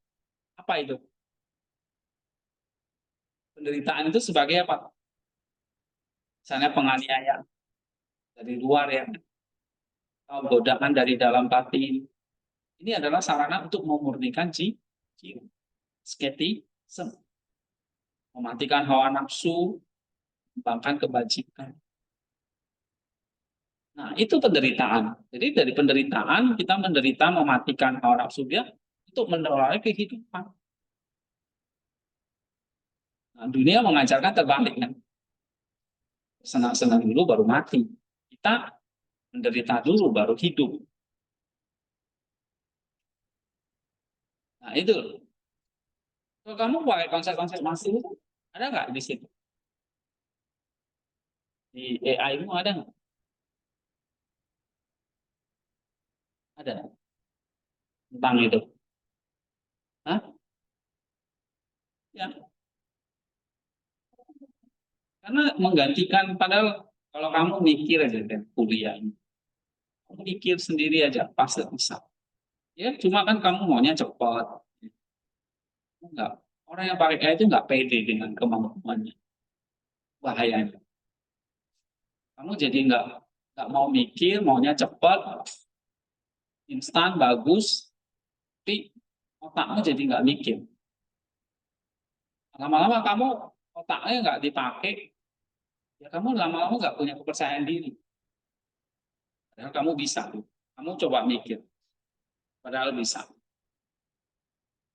Apa itu? Penderitaan itu sebagai apa? Misalnya penganiayaan dari luar ya, atau godaan dari dalam batin. Ini adalah sarana untuk memurnikan jiwa. Asketisme, mematikan hawa nafsu, mengembangkan kebajikan. Nah, itu penderitaan. Jadi dari penderitaan kita menderita mematikan hawa nafsu dia untuk menerai kehidupan. Nah, dunia mengajarkan terbalik kan. Senang-senang dulu baru mati. Kita menderita dulu baru hidup. Nah, itu. Kalau kamu pakai konsep-konsep masih itu ada nggak di situ? Di AI-mu ada nggak? Ada tentang itu. Hah? Ya, karena menggantikan padahal kalau kamu mikir aja kan kuliah, kamu mikir sendiri aja pasti bisa. Ya, cuma kan kamu maunya cepat. Enggak. Orang yang pakai AI itu nggak pede dengan kemampuannya. Bahayanya. Kamu jadi nggak mau mikir, maunya cepat, instan, bagus, tapi otakmu jadi nggak mikir. Lama-lama kamu otaknya nggak dipakai, ya kamu lama-lama nggak punya kepercayaan diri. Padahal kamu bisa, kamu coba mikir, padahal bisa.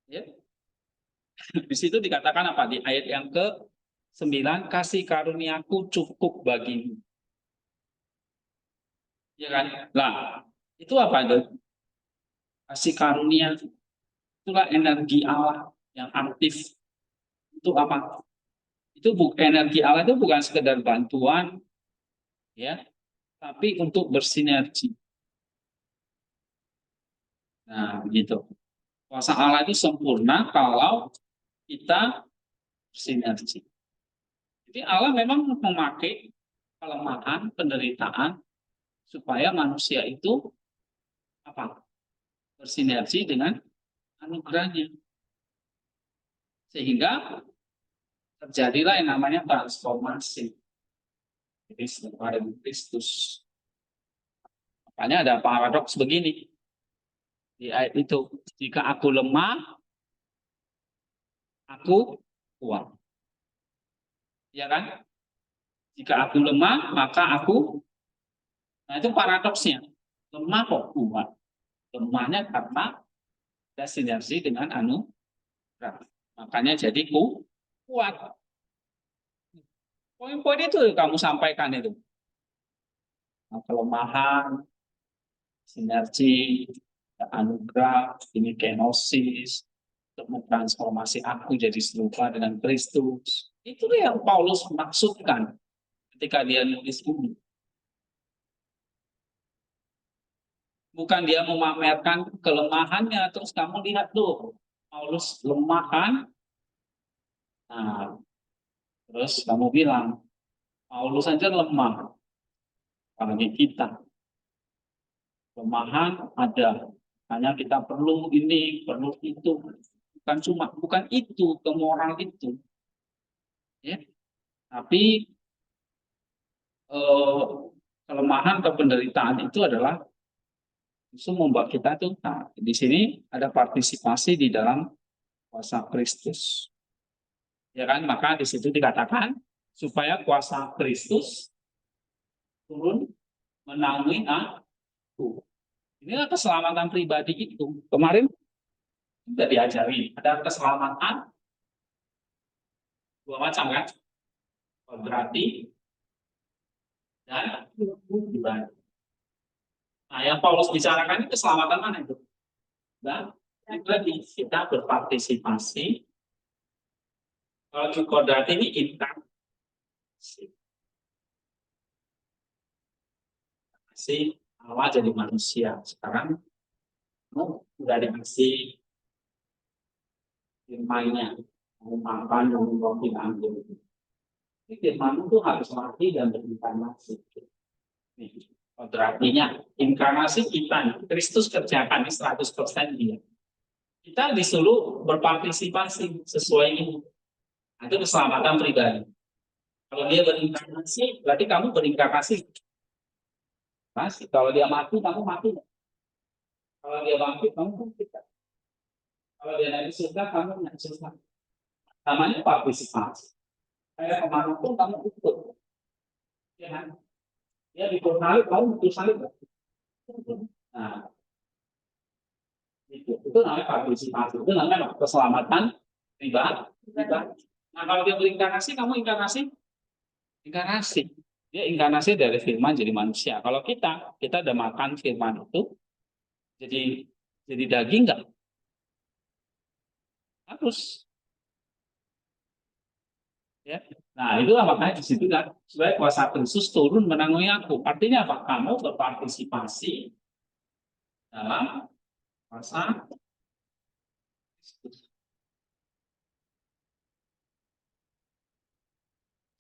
Ya, di situ dikatakan apa di ayat yang ke-9, kasih karuniaku cukup bagimu. Ya kan? Lah, itu apa itu? Kasih karunia itulah energi Allah yang aktif. Untuk apa? Itu energi Allah itu bukan sekedar bantuan, ya, tapi untuk bersinergi. Nah, begitu. Kuasa Allah itu sempurna kalau kita bersinergi. Jadi Allah memang memakai kelemahan, penderitaan supaya manusia itu apa? Bersinergi dengan anugerahnya. Sehingga terjadilah yang namanya transformasi. Jadi serupa dengan Kristus. Makanya ada paradoks begini di ayat itu. Jika aku lemah, aku kuat. Ya kan? Jika aku lemah, maka aku. Nah itu paradoksnya. Lemah kok kuat. Lemahnya karena ada sinergi dengan anugerah. Makanya jadi kuat. Poin-poin itu kamu sampaikan itu. Nah, kelemahan, sinergi, anugerah, ini kenosis, untuk mentransformasi aku jadi serupa dengan Kristus. Itu yang Paulus maksudkan ketika dia nulis ini. Bukan dia memamerkan kelemahannya, terus kamu lihat tuh, Paulus lemah kan? Nah, terus kamu bilang, Paulus saja lemah, apalagi kita. Kelemahan ada, hanya kita perlu ini, perlu itu. Bukan itu, ke moral itu. Ya. Tapi kelemahan atau penderitaan itu adalah justru membuat kita tuh, nah, di sini ada partisipasi di dalam kuasa Kristus. Ya kan? Maka di situ dikatakan supaya kuasa Kristus turun menaungi aku. Inilah keselamatan pribadi itu. Kemarin sudah diajari ada keselamatan dua macam kan? Berarti dan pribadi. Nah, yang Paulus bicarakan itu keselamatan mana itu? Dan pribadi kita berpartisipasi. Kalau di kodrat ini intan si Allah jadi manusia. Sekarang kamu udah dikasih firman-Nya, mau makan, mau roti anggur. Ini firman itu harus mati dan berinkarnasi. Artinya inkarnasi kita, Kristus kerjakan 100% dia. Kita disuruh berpartisipasi sesuai ini. Itu keselamatan pribadi. Kalau dia berinkarnasi, berarti kamu berinkarnasi. Masih. Kalau dia mati, kamu mati. Kalau dia bangkit, kamu bangkit. Kalau dia naik surga, kamu naik surga. Namanya partisipasi. Kayak kemana pun kamu ikut. Ya kan? Dia pikul salib, kamu pikul salib. Nah, itu namanya partisipasi. Itu namanya keselamatan pribadi. Nah, kalau dia berinkarnasi, kamu inkarnasi. Inkarnasi. Dia inkarnasi dari firman jadi manusia. Kalau kita udah makan firman itu, jadi daging nggak? Harus. Ya. Nah, itulah makanya di situ kan supaya kuasa Kristus turun menanggung aku. Artinya apa? Kamu berpartisipasi dalam kuasa Kristus.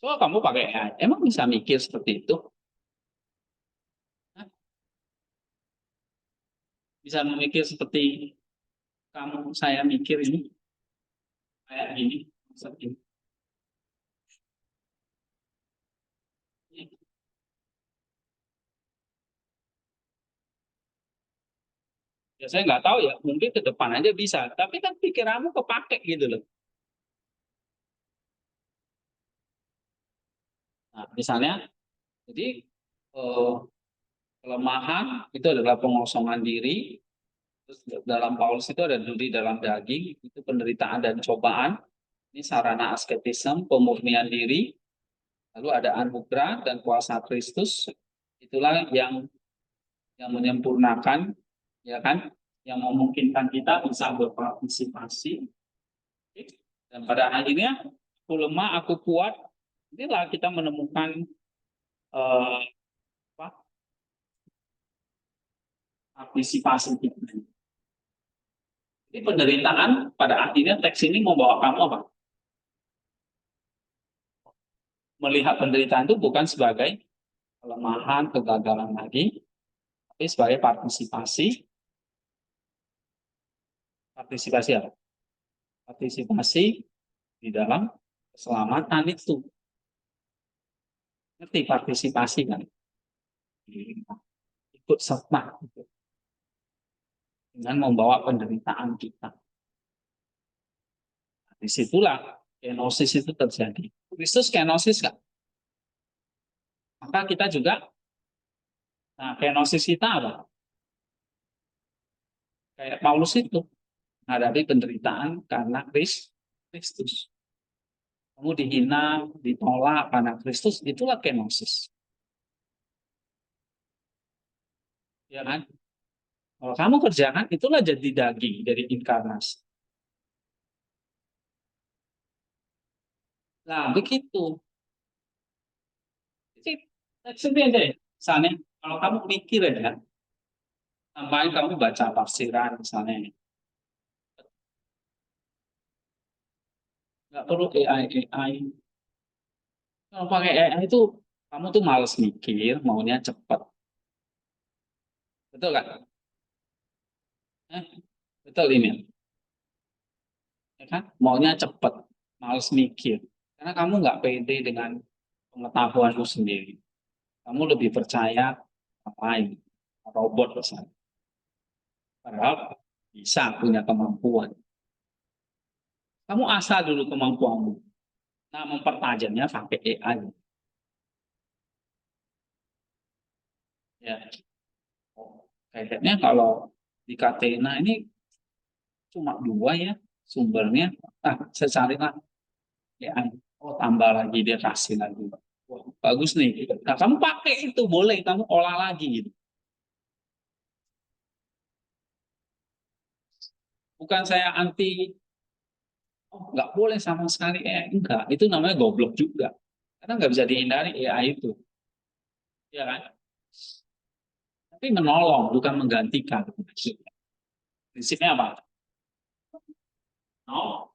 So, kamu pakai AI, emang bisa mikir seperti itu? Hah? Bisa memikir seperti kamu, saya mikir ini kayak gini, seperti ini. Ya saya nggak tahu ya, mungkin ke depan aja bisa. Tapi kan pikiranmu kepake gitu loh. Nah, misalnya, jadi kelemahan itu adalah pengosongan diri. Terus dalam Paulus itu ada duri dalam daging, itu penderitaan dan cobaan. Ini sarana asketisme, pemurnian diri. Lalu ada anugerah dan kuasa Kristus. Itulah yang menyempurnakan, ya kan, yang memungkinkan kita bisa berpartisipasi. Dan pada akhirnya, aku lemah, aku kuat. Inilah kita menemukan eh, apa, partisipasi kita. Jadi penderitaan pada akhirnya teks ini membawa kamu apa? Melihat penderitaan itu bukan sebagai kelemahan, kegagalan lagi, tapi sebagai partisipasi. Partisipasi apa? Partisipasi di dalam keselamatan itu. Ngerti partisipasi kan? Ikut serta gitu. Dengan membawa penderitaan kita. Disitulah kenosis itu terjadi. Kristus kenosis kan? Maka kita juga, nah kenosis kita apa? Kayak Paulus itu, menghadapi penderitaan karena Kristus. Kamu dihina, ditolak karena Kristus, itulah kenosis. Ya kan? Kalau kamu kerjakan, itulah jadi daging dari inkarnasi. Nah, begitu. Jadi, sebenarnya deh, misalnya, kalau kamu mikir ya, sampai kamu baca tafsiran misalnya, nggak perlu AI. Kalau pakai AI itu, kamu tuh males mikir, maunya cepat. Betul kan? Eh, betul ini. Ya kan? Maunya cepat, males mikir. Karena kamu nggak pede dengan pengetahuanmu sendiri. Kamu lebih percaya orang lain, robot misalnya. Padahal bisa punya kemampuan. Kamu asah dulu kemampuanmu. Nah, mempertajamnya pakai AI. Ya, oh, kayaknya kalau di Catena ini cuma dua ya sumbernya. Ah, saya carilah AI. Oh, tambah lagi dia kasih lagi. Wah, bagus nih. Nah, kamu pakai itu boleh, kamu olah lagi gitu. Bukan saya anti, oh, nggak boleh sama sekali AI. Enggak, itu namanya goblok juga. Karena nggak bisa dihindari AI itu. Ya kan? Tapi menolong, bukan menggantikan. Prinsipnya apa? No,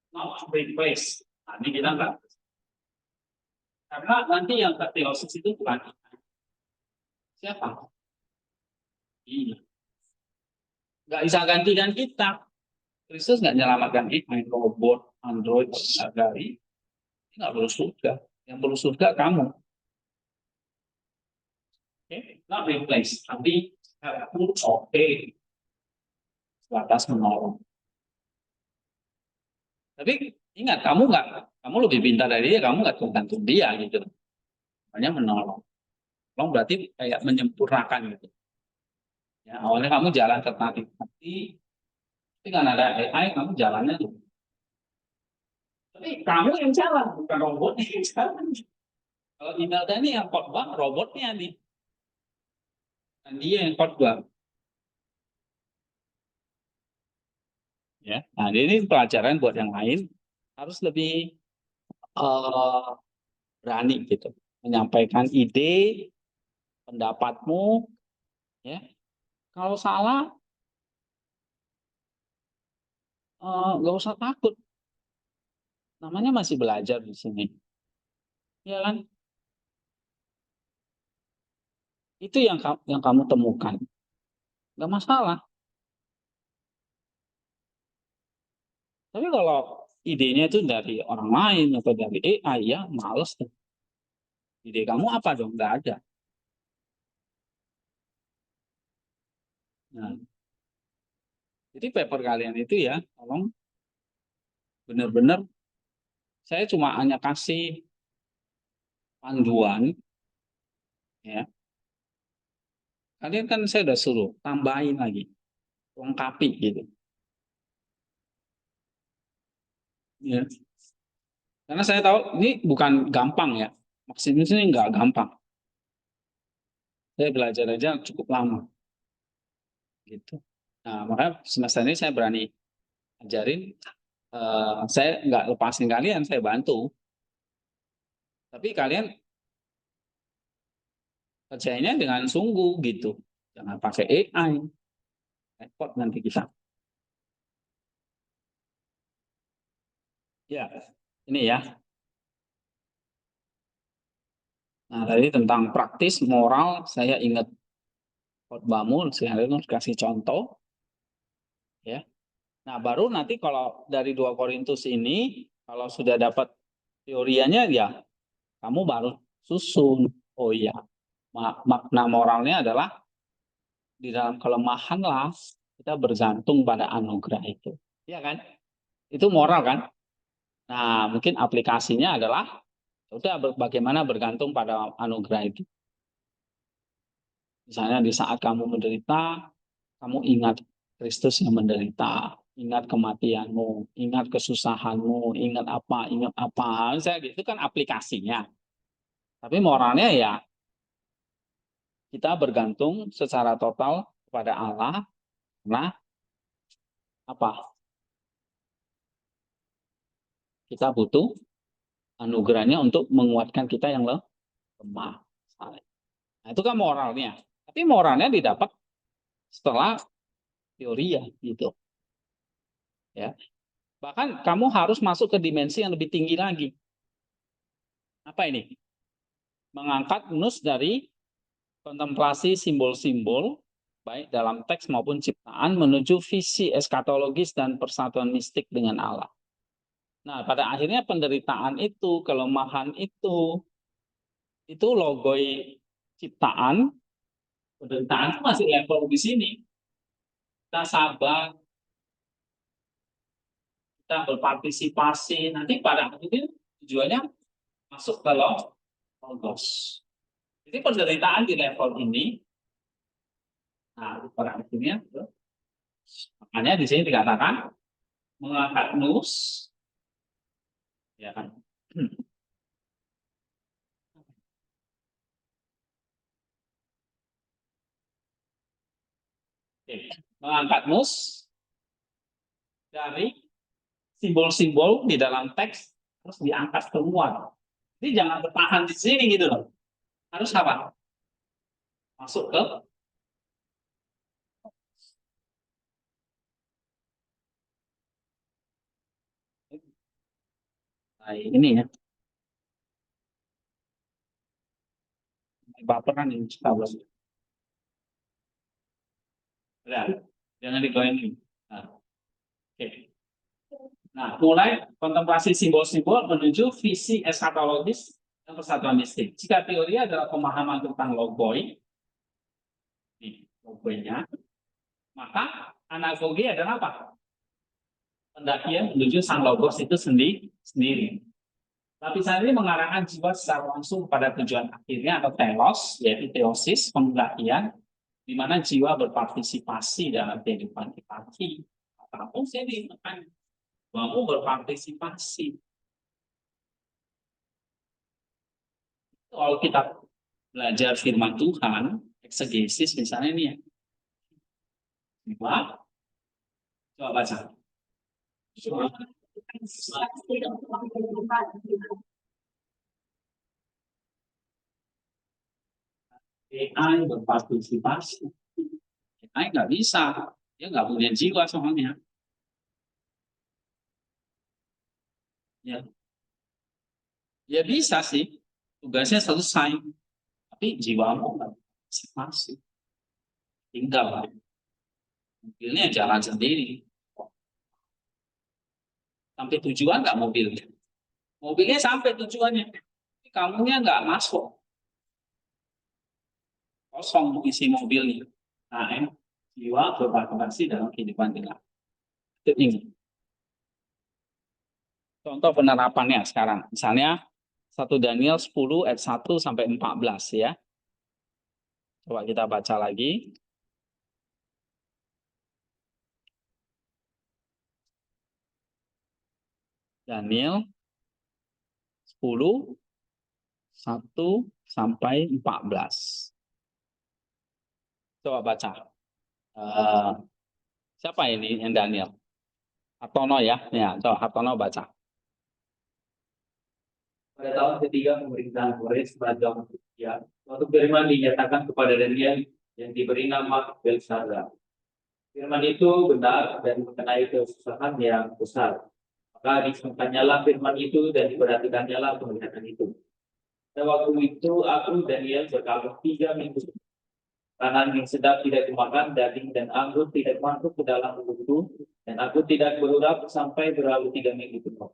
not replace. Nah, ini kita enggak. Karena nanti yang teosis itu bukan siapa? Iya. Nggak bisa gantikan kita. Kristus nggak menyelamatkan AI, robot, Android, dari nggak perlu surga. Yang perlu surga kamu. Okay? Not replace, tapi pun oke, sebatas menolong. Tapi ingat, kamu lebih pintar dari dia, kamu nggak tergantung dia gitu. Hanya menolong. Menolong berarti kayak menyempurnakan gitu. Ya, awalnya kamu jalan tertatih hati, tapi kan ada AI, kamu jalannya tuh. Tapi kamu yang jalan, bukan robot yang jalan. Kalau email tadi yang khotbah, robotnya nih. Dan dia yang khotbah. Ya. Nah, ini pelajaran buat yang lain harus lebih uh, berani gitu menyampaikan ide, pendapatmu, ya. Kalau salah nggak usah takut. Namanya masih belajar di sini. Ya kan? Itu yang kamu temukan. Nggak masalah. Tapi kalau idenya itu dari orang lain atau dari AI ya males. Ide kamu apa dong? Nggak ada. Nah, jadi paper kalian itu ya, tolong benar-benar saya cuma hanya kasih panduan, ya. Kalian kan saya udah suruh tambahin lagi, lengkapi gitu. Ya. Karena saya tahu ini bukan gampang ya. Maksimus ini nggak gampang. Saya belajar aja cukup lama gitu. Nah, makanya semester ini saya berani ajarin. Saya nggak lepasin kalian, saya bantu. Tapi kalian kerjanya dengan sungguh gitu. Jangan pakai AI. Repot nanti kita. Ya, ini ya. Nah, tadi tentang praktis, moral, saya ingat khotbahmu, saya harus kasih contoh. Ya. Nah, baru nanti kalau dari 2 Korintus ini, kalau sudah dapat teorianya, ya kamu baru susun. Oh iya, makna moralnya adalah di dalam kelemahanlah kita bergantung pada anugerah itu. Iya kan? Itu moral kan? Nah, mungkin aplikasinya adalah udah bagaimana bergantung pada anugerah itu. Misalnya di saat kamu menderita, kamu ingat Kristus yang menderita, ingat kematianmu, ingat kesusahanmu, ingat apa. Saya gitu kan aplikasinya. Tapi moralnya ya kita bergantung secara total kepada Allah karena apa? Kita butuh anugerahnya untuk menguatkan kita yang lemah. Nah, itu kan moralnya. Tapi moralnya didapat setelah teori ya gitu. Ya. Bahkan kamu harus masuk ke dimensi yang lebih tinggi lagi. Apa ini? Mengangkat nus dari kontemplasi simbol-simbol baik dalam teks maupun ciptaan menuju visi eskatologis dan persatuan mistik dengan Allah. Nah, pada akhirnya penderitaan itu, kelemahan itu logoi ciptaan, penderitaan itu masih level di sini. Kita sabar, kita berpartisipasi, nanti pada akhirnya tujuannya masuk ke logos. Jadi penderitaan di level ini, nah pada akhirnya, makanya di sini dikatakan mengangkat nus, ya kan? Oke. Mengangkat nus dari simbol-simbol di dalam teks terus diangkat keluar. Jadi jangan bertahan di sini gitu loh. Harus apa? Masuk ke nah, ini ya. Baperan ini kita ya, jangan digoyangin. Nah, oke. Nah, mulai kontemplasi simbol-simbol menuju visi eskatologis dan persatuan mistik. Jika teori adalah pemahaman tentang logoi, logoinya, maka anagogi adalah apa? Pendakian menuju sang logos itu sendiri. Lapisan ini mengarahkan jiwa secara langsung pada tujuan akhirnya atau telos, yaitu teosis, pendakian, di mana jiwa berpartisipasi dalam kehidupan kita. Apapun sih kamu berpartisipasi. Kalau kita belajar firman Tuhan, eksegesis misalnya ini ya. Coba baca. AI berpartisipasi. AI nggak bisa, dia nggak punya jiwa soalnya. Ya, ya bisa sih, tugasnya selesai, tapi jiwamu nggak partisipasi. Tinggal lah. Mobilnya jalan sendiri. Sampai tujuan nggak mobilnya? Mobilnya sampai tujuannya, kamunya nggak masuk. Kosong isi mobilnya. Nah, jiwa berpartisipasi dalam kehidupan kita. Itu ingat. Contoh penerapannya sekarang. Misalnya 1 Daniel 10 ayat 1 sampai 14 ya. Coba kita baca lagi. Daniel 10 1 sampai 14. Coba baca. Siapa ini yang Daniel? Hartono ya. Ya, coba Hartono baca. Pada tahun ketiga pemerintahan Kores Raja Persia, suatu firman dinyatakan kepada Daniel yang diberi nama Belshazzar. Firman itu benar dan mengenai kesusahan yang besar. Maka disangkanyalah firman itu dan diperhatikannya penglihatan itu. Pada waktu itu aku Daniel berkabung 3 minggu. Kanan yang sedap tidak dimakan, daging dan anggur tidak masuk ke dalam mulutku, dan aku tidak berurap sampai berlalu 3 minggu penuh.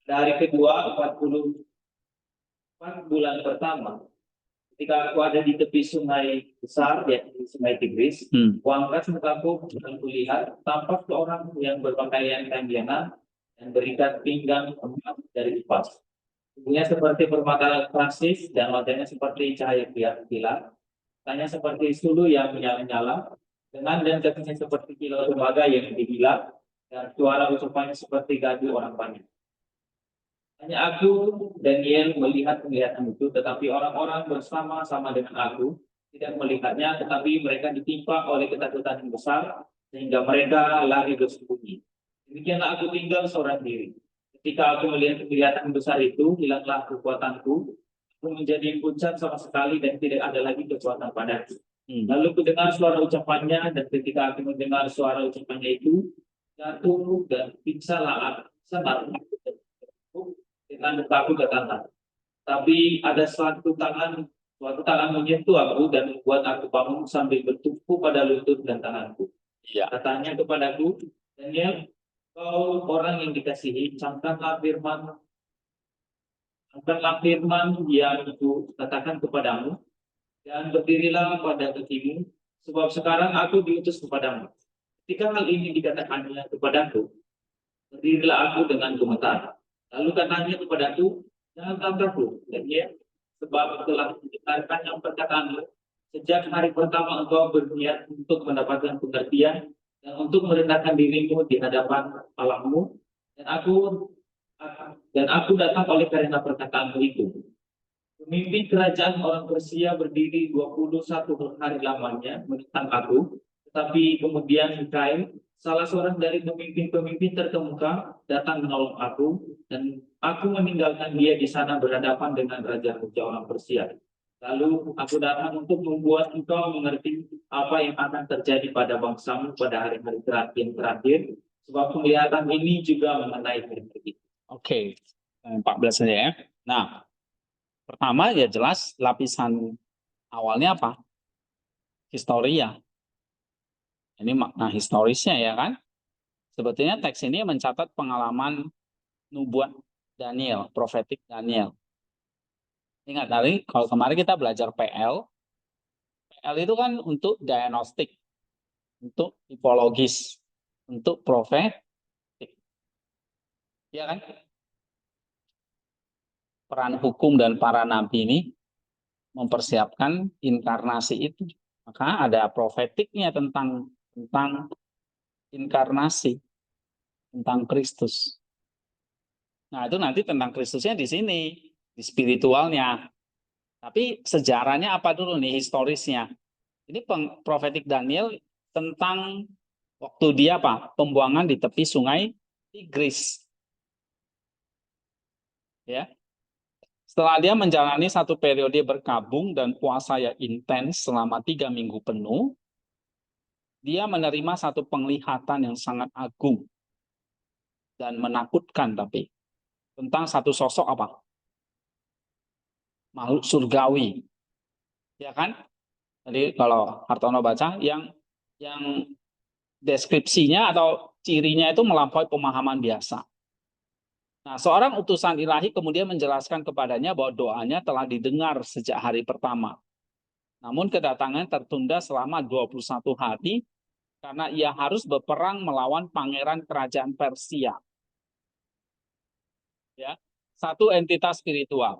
Dari kedua 40 bulan pertama, ketika aku ada di tepi sungai besar, ya di sungai Tigris, kuangkat mukaku dan kulihat tampak seorang yang berpakaian kanjana dan berikat pinggang emas dari emas. Tubuhnya seperti permata klasis dan wajahnya seperti cahaya kilat. Tanya seperti sulu yang menyala-nyala, dengan dan kakinya seperti kilau tembaga yang dibilang, dan suara ucapannya seperti gaduh orang banyak. Hanya aku, Daniel, melihat penglihatan itu, tetapi orang-orang bersama-sama dengan aku tidak melihatnya, tetapi mereka ditimpa oleh ketakutan yang besar, sehingga mereka lari bersembunyi. Demikianlah aku tinggal seorang diri. Ketika aku melihat penglihatan besar itu, hilanglah kekuatanku, aku menjadi pucat sama sekali dan tidak ada lagi kekuatan padaku. Lalu ku dengar suara ucapannya, dan ketika aku mendengar suara ucapannya itu, jatuh dan pingsanlah aku dengan mukaku ke tanah. Tapi ada suatu tangan menyentuh aku dan membuat aku bangun sambil bertumpu pada lutut dan tanganku. Ya. Katanya kepadaku, Daniel, kau orang yang dikasihi, camkanlah firman yang aku katakan kepadamu, dan berdirilah pada kakimu, sebab sekarang aku diutus kepadamu. Ketika hal ini dikatakannya kepadaku, berdirilah aku dengan gemetar. Lalu katanya kepadaku, jangan takut, Daniel, sebab telah mendengarkan yang perkataanmu. Sejak hari pertama engkau berniat untuk mendapatkan pengertian dan untuk merendahkan dirimu di hadapan Allahmu, dan aku datang oleh karena perkataanmu itu. Pemimpin kerajaan orang Persia berdiri 21 hari lamanya menentang aku, tetapi kemudian Mikail, salah seorang dari pemimpin-pemimpin terkemuka, datang menolong aku, dan aku meninggalkan dia di sana berhadapan dengan raja-raja orang Persia. Lalu aku datang untuk membuat engkau mengerti apa yang akan terjadi pada bangsamu pada hari-hari terakhir, sebab penglihatan ini juga mengenai hari-hari. Oke, 14 saja ya. Nah, pertama ya jelas lapisan awalnya apa? Historia. Ini makna historisnya ya kan? Sebetulnya teks ini mencatat pengalaman nubuat Daniel, profetik Daniel. Ingat tadi, kalau kemarin kita belajar PL itu kan untuk diagnostik, untuk tipologis, untuk profetik. Ya kan? Peran hukum dan para nabi ini mempersiapkan inkarnasi itu. Maka ada profetiknya tentang inkarnasi, tentang Kristus. Nah, itu nanti tentang Kristusnya di sini, di spiritualnya. Tapi sejarahnya apa dulu nih, historisnya? Ini profetik Daniel tentang waktu dia apa? Pembuangan di tepi sungai Tigris. Ya. Setelah dia menjalani satu periode berkabung dan puasa yang intens selama 3 minggu penuh, dia menerima satu penglihatan yang sangat agung dan menakutkan tapi tentang satu sosok apa? Makhluk surgawi. Ya kan? Jadi kalau Hartono baca yang deskripsinya atau cirinya itu melampaui pemahaman biasa. Nah, seorang utusan ilahi kemudian menjelaskan kepadanya bahwa doanya telah didengar sejak hari pertama. Namun kedatangan tertunda selama 21 hari karena ia harus berperang melawan pangeran kerajaan Persia. Ya, satu entitas spiritual.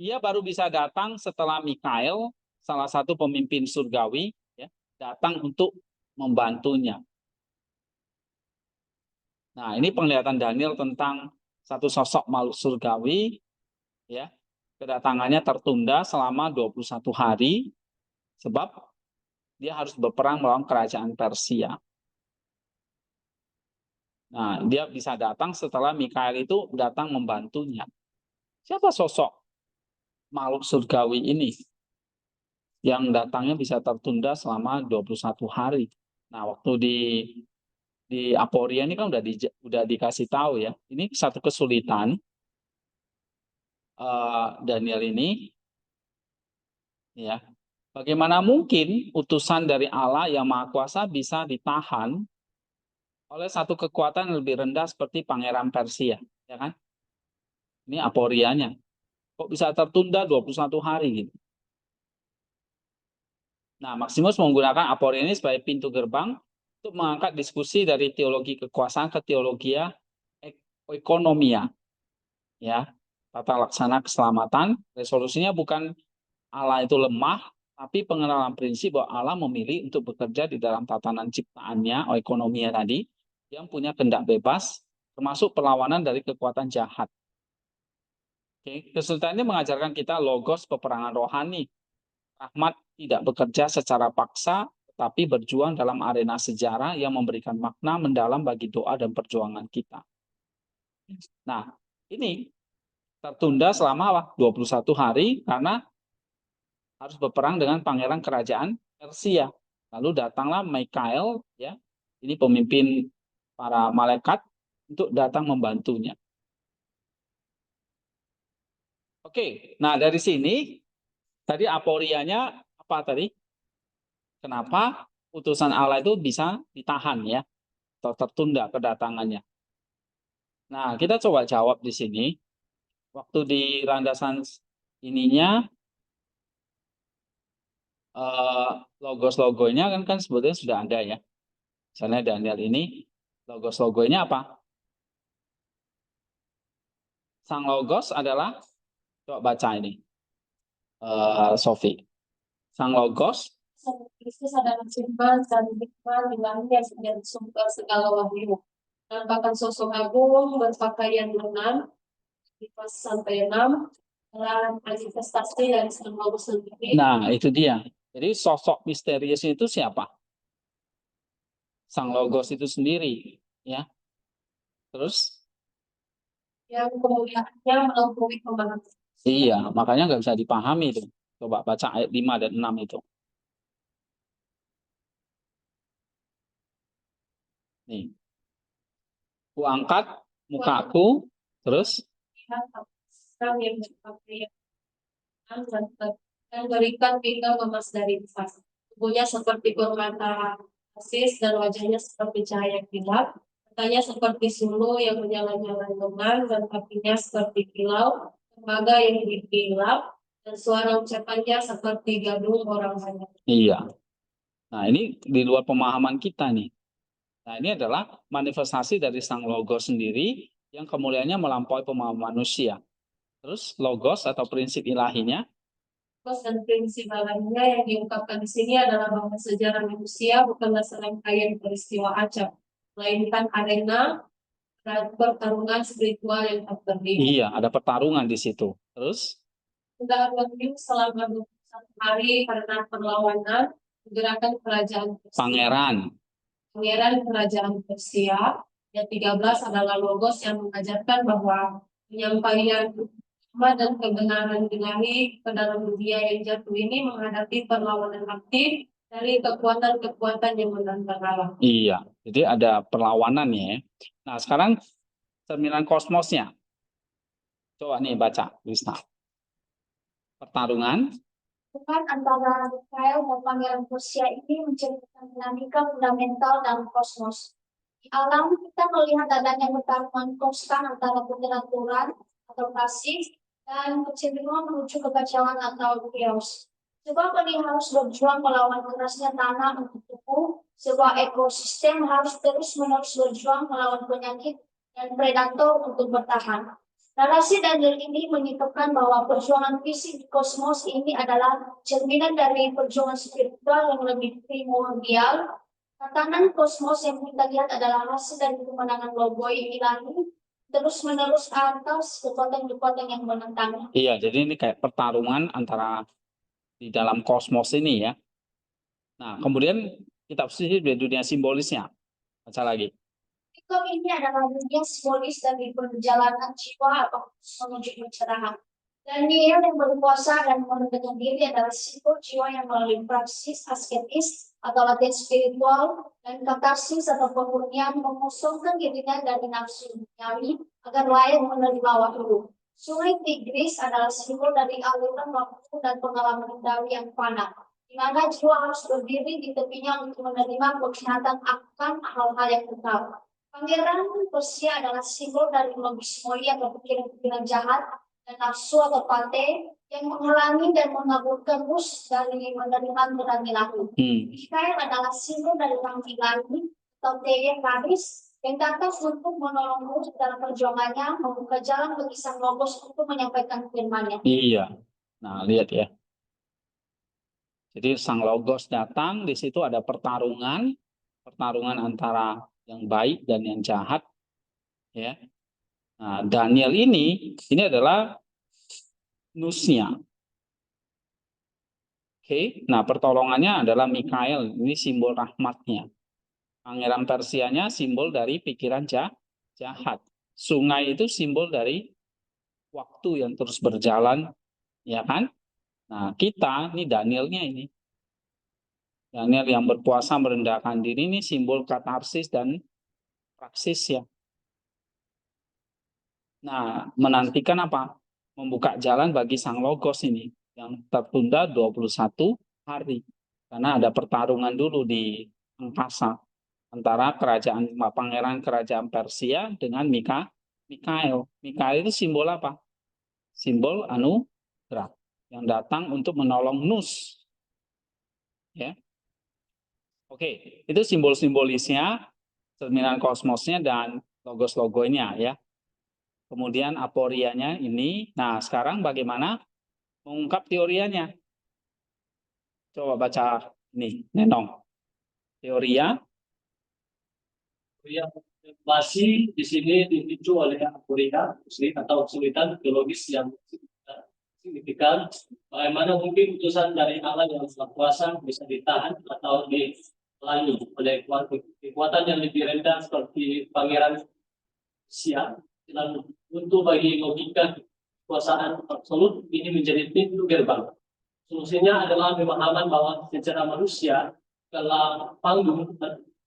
Ia baru bisa datang setelah Mikail, salah satu pemimpin surgawi, ya, datang untuk membantunya. Nah, ini penglihatan Daniel tentang satu sosok makhluk surgawi, ya. Kedatangannya tertunda selama 21 hari sebab dia harus berperang melawan kerajaan Persia. Nah, dia bisa datang setelah Mikail itu datang membantunya. Siapa sosok makhluk surgawi ini yang datangnya bisa tertunda selama 21 hari? Nah, waktu di Aporia ini kan udah dikasih tahu ya. Ini satu kesulitan Daniel ini, ya. Bagaimana mungkin utusan dari Allah yang Maha Kuasa bisa ditahan oleh satu kekuatan yang lebih rendah seperti Pangeran Persia, ya kan? Ini Aporianya. Kok bisa tertunda 21 hari gitu. Nah, Maximus menggunakan aporia ini sebagai pintu gerbang untuk mengangkat diskusi dari teologi kekuasaan ke teologi ekonomia. Ya, tata laksana keselamatan. Resolusinya bukan Allah itu lemah, tapi pengenalan prinsip bahwa Allah memilih untuk bekerja di dalam tatanan ciptaannya, ekonomia tadi, yang punya kehendak bebas, termasuk perlawanan dari kekuatan jahat. Oke, kesulitan ini mengajarkan kita logos peperangan rohani. Rahmat tidak bekerja secara paksa, tetapi berjuang dalam arena sejarah yang memberikan makna mendalam bagi doa dan perjuangan kita. Nah, ini tertunda selama 21 hari karena harus berperang dengan pangeran kerajaan Persia. Lalu datanglah Mikael, ya, ini pemimpin para malaikat untuk datang membantunya. Oke, nah dari sini tadi aporianya apa tadi? Kenapa utusan Allah itu bisa ditahan ya atau tertunda kedatangannya? Nah, kita coba jawab di sini. Waktu di landasan ininya logos-logonya kan sebetulnya sudah ada ya. Misalnya Daniel ini logos-logonya apa? Sang logos adalah, coba baca ini, Sofi. Sang logos Kristus adalah firman dan hikmat ilahiyah yang sumber segala wahyu. Merupakan sosok agung berpakaian lengan, 5-6, dalam manifestasi dari sang logos sendiri. Nah, itu dia. Jadi sosok misterius itu siapa? Sang logos itu sendiri, ya. Terus? Yang kemuliaannya melampaui pemahaman. Iya, makanya nggak bisa dipahami itu. Coba baca ayat 5 dan 6 itu. Nih. Ku angkat mukaku, terus Yang berpakaian dan berikan pinggang emas dari emas. Tubuhnya seperti permata persis dan wajahnya seperti cahaya kilat. Matanya seperti sulu yang menyala-nyala lengan dan kakinya seperti kilau, tembaga yang dikilap, dan suara ucapannya seperti gadung orang banyak. iya. Nah, ini di luar pemahaman kita nih. Nah, ini adalah manifestasi dari sang logos sendiri yang kemuliaannya melampaui pemahaman manusia. Terus logos atau prinsip ilahinya, Dan prinsip lainnya yang diungkapkan di sini adalah bahwa sejarah manusia bukanlah serangkaian peristiwa acak, melainkan arena pertarungan spiritual yang tak terdiri. iya, ada pertarungan di situ. Terus, Sudah berlangsung selama 21 hari karena perlawanan gerakan kerajaan Persia. Pangeran kerajaan Persia. Yang 13 adalah logos yang mengajarkan bahwa penyampaian hikmah dan kebenaran ilahi ke dalam dunia yang jatuh ini menghadapi perlawanan aktif dari kekuatan-kekuatan yang menentang Allah. iya, jadi ada perlawanan ya. Nah, sekarang cerminan kosmosnya. Coba nih baca, Wisna. Pertarungan. Bukan antara Mikael dan Pangeran Persia ini menceritakan dinamika fundamental dalam kosmos. Di alam kita melihat adanya pertarungan konstan antara keteraturan atau pasif dan kecenderungan menuju kekacauan atau chaos. Sebab benih harus berjuang melawan kerasnya tanah untuk tumbuh, sebuah ekosistem harus terus-menerus berjuang melawan penyakit dan predator untuk bertahan. Narasi Daniel ini menyebutkan bahwa perjuangan fisik di kosmos ini adalah cerminan dari perjuangan spiritual yang lebih primordial. Tatanan kosmos yang kita lihat adalah hasil dari kemenangan logoi ilahi terus-menerus atas kekuatan-kekuatan yang menentang. Iya, jadi ini kayak pertarungan antara di dalam kosmos ini ya. Nah, kemudian kita posisi di dunia simbolisnya. Baca lagi. Hitam ini adalah dunia simbolis dari perjalanan jiwa atau menuju pencerahan. Daniel yang berpuasa dan merendahkan diri adalah simbol jiwa yang melalui praksis asketis atau latihan spiritual dan katarsis atau pemurnian mengosongkan dirinya dari nafsu duniawi agar layak menerima wahyu. Sungai Tigris adalah simbol dari aliran waktu dan pengalaman indawi yang fana, di mana jiwa harus berdiri di tepinya untuk menerima penglihatan akan hal-hal yang kekal. Pangeran Persia adalah simbol dari logis mulia atau pikiran-pikiran jahat dan nafsu atau pate yang menghalangi dan mengabulkan Nus dari menerima Tuhan ilahi. Mikael adalah simbol dari orang ilahi atau Dea Kadis yang datang untuk menolong Nus dalam perjuangannya membuka jalan bagi sang Logos untuk menyampaikan firman-Nya. Iya. Nah, lihat ya. Jadi sang Logos datang, di situ ada pertarungan antara yang baik dan yang jahat, ya. Nah, Daniel ini adalah nusnya. Oke, nah pertolongannya adalah Mikael, ini simbol rahmatnya. Pangeran Persianya simbol dari pikiran jahat. Sungai itu simbol dari waktu yang terus berjalan, ya kan? Nah, kita ini Danielnya ini. Daniel yang berpuasa merendahkan diri ini simbol katarsis dan praksis ya. Nah, menantikan apa? Membuka jalan bagi sang Logos ini yang tertunda 21 hari. Karena ada pertarungan dulu di angkasa antara pangeran kerajaan Persia dengan Mikael. Mikael itu simbol apa? Simbol anugerah yang datang untuk menolong Nus. Ya. Oke, itu simbol-simbolisnya, cerminan kosmosnya dan logos-logonya ya. Kemudian aporianya ini. Nah, sekarang bagaimana mengungkap teorianya? Coba baca ini, Nenong. Teoria. Masih di sini dipicu oleh aporia atau kesulitan teologis yang signifikan. Bagaimana mungkin utusan dari Allah yang maha kuasa bisa ditahan atau dihalangi oleh kekuatan yang lebih rendah seperti pangeran Persia. Dan untuk bagi logika kekuasaan absolut ini menjadi pintu gerbang. Solusinya adalah pemahaman bahwa secara manusia dalam panggung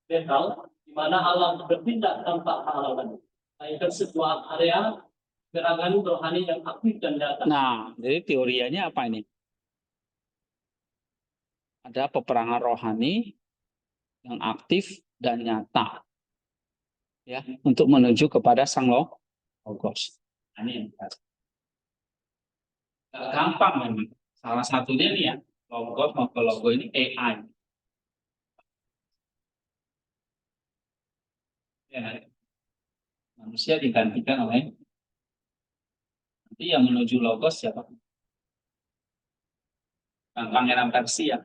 netral di mana Allah bertindak tanpa halangan. Itu sebuah area gerangan rohani yang aktif dan nyata. Nah, jadi teorianya apa ini? Ada peperangan rohani yang aktif dan nyata, ya, untuk menuju kepada sang Logos. Ini gampang memang. Salah satunya nih ya, Logos maupun logo ini AI. Ya, manusia digantikan oleh nanti yang menuju Logos siapa? Pangeran Persia.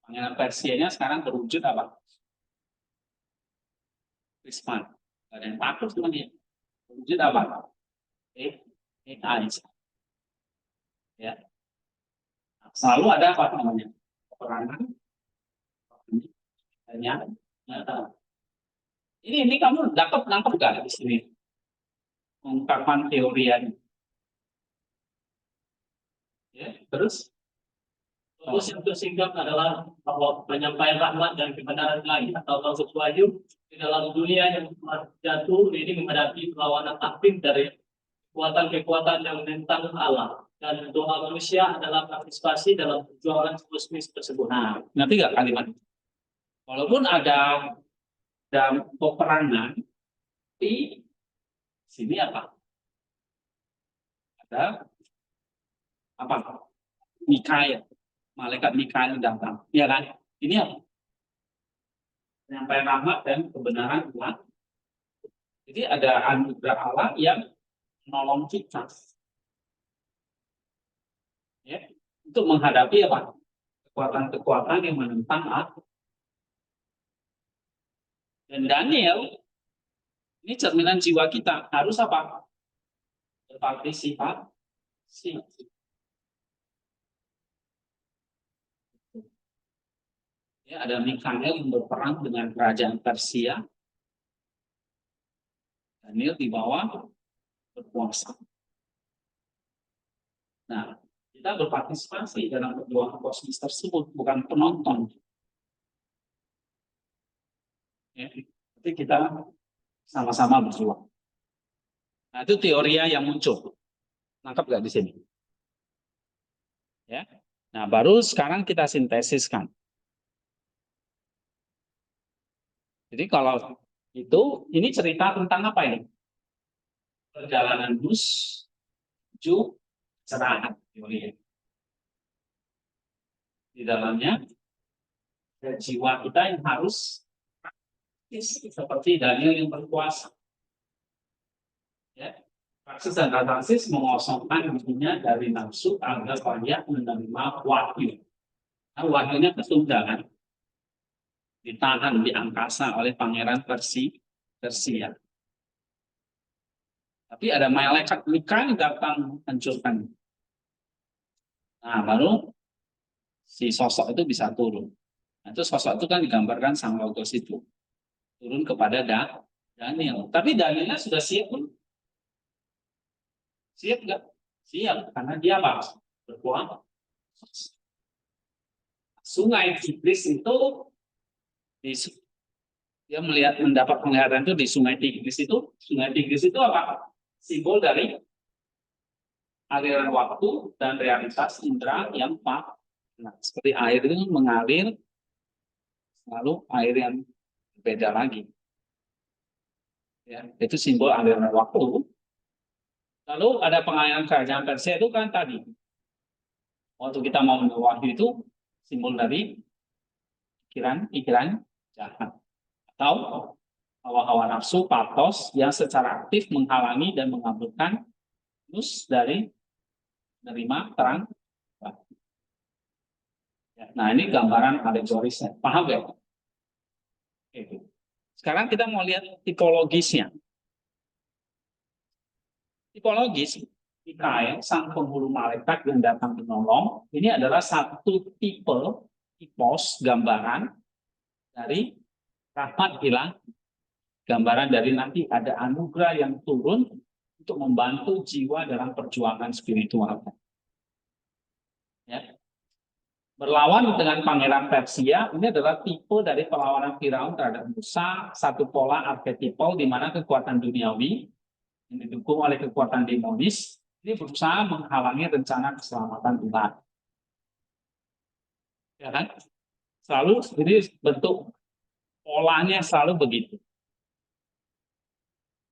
Pangeran Persianya sekarang berwujud apa? Krisman. Gak ada yang takut sama dia. Berwujud apa? AI. Ya. Selalu ada apa namanya? Peperangan. Nyata. Ini kamu nangkep gak di sini? Ungkapan teorianya. Ya, terus yang tersingkap adalah bahwa penyampaian rahmat dan kebenaran lain atau maksud wahyu di dalam dunia yang jatuh ini menghadapi perlawanan aktif dari kekuatan-kekuatan yang menentang Allah, dan doa manusia adalah partisipasi dalam perjuangan kosmis tersebut. Nah, nanti nggak kalimat itu? Walaupun ada peperangan, di sini apa? Ada apa? Mikael. Malaikat Mikael datang, ya kan? Ini apa? Penyampaian rahmat dan kebenaran Tuhan. Jadi ada anugerah Allah yang menolong kita, ya, untuk menghadapi apa? Kekuatan-kekuatan yang menentang aku. Dan Daniel ini cerminan jiwa kita, harus apa? Berpartisipasi. Ya, ada Mikael yang berperang dengan kerajaan Persia. Daniel di bawah berpuasa. Nah, kita berpartisipasi dalam perjuangan kosmis tersebut, bukan penonton. Ya, tapi kita sama-sama berjuang. Nah, itu teoria yang muncul. Nangkap nggak di sini? Ya. Nah, baru sekarang kita sintesiskan. Jadi kalau itu, ini cerita tentang apa ini? Perjalanan Nus menuju cerahan teori. Di dalamnya ada jiwa kita yang harus seperti Daniel yang berkuasa. Ya. Praksis dan katarsis mengosongkan dirinya dari nafsu agar layak menerima wahyu. Nah, wahyunya ketunda kan, ditahan di angkasa oleh pangeran Persia. Tapi ada malaikat Mikail datang hancurkan. Nah, baru si sosok itu bisa turun. Nah, itu sosok itu kan digambarkan sang logos itu turun kepada Daniel. Tapi Danielnya sudah siap belum? Siap nggak? Siap, karena dia apa? Berpuasa. Sungai Tigris itu dia mendapat penglihatan itu di Sungai Tigris itu. Sungai Tigris itu apa? Simbol dari aliran waktu dan realitas indera yang nah, seperti air itu mengalir, lalu air yang beda lagi. Ya, itu simbol aliran waktu. Lalu ada pengaliran kerajaan Persia itu kan tadi. Waktu kita mau wahyu itu simbol dari pikiran jahat. Atau hawa-hawa nafsu, patos yang secara aktif menghalangi dan mengabulkan nus dari menerima terang. Nah, ini gambaran alegorisnya. Paham ya? Oke. Sekarang kita mau lihat tipologisnya. Tipologis, Mikail, sang penghulu malaikat yang datang menolong, ini adalah satu tipos gambaran dari rahmat hilang. Gambaran dari nanti ada anugerah yang turun untuk membantu jiwa dalam perjuangan spiritual. Ya. Berlawan dengan pangeran Persia, ini adalah tipe dari perlawanan Firaun terhadap Musa, satu pola arketipal di mana kekuatan duniawi yang didukung oleh kekuatan demonis ini berusaha menghalangi rencana keselamatan umat. Ya kan? Selalu ini bentuk polanya selalu begitu.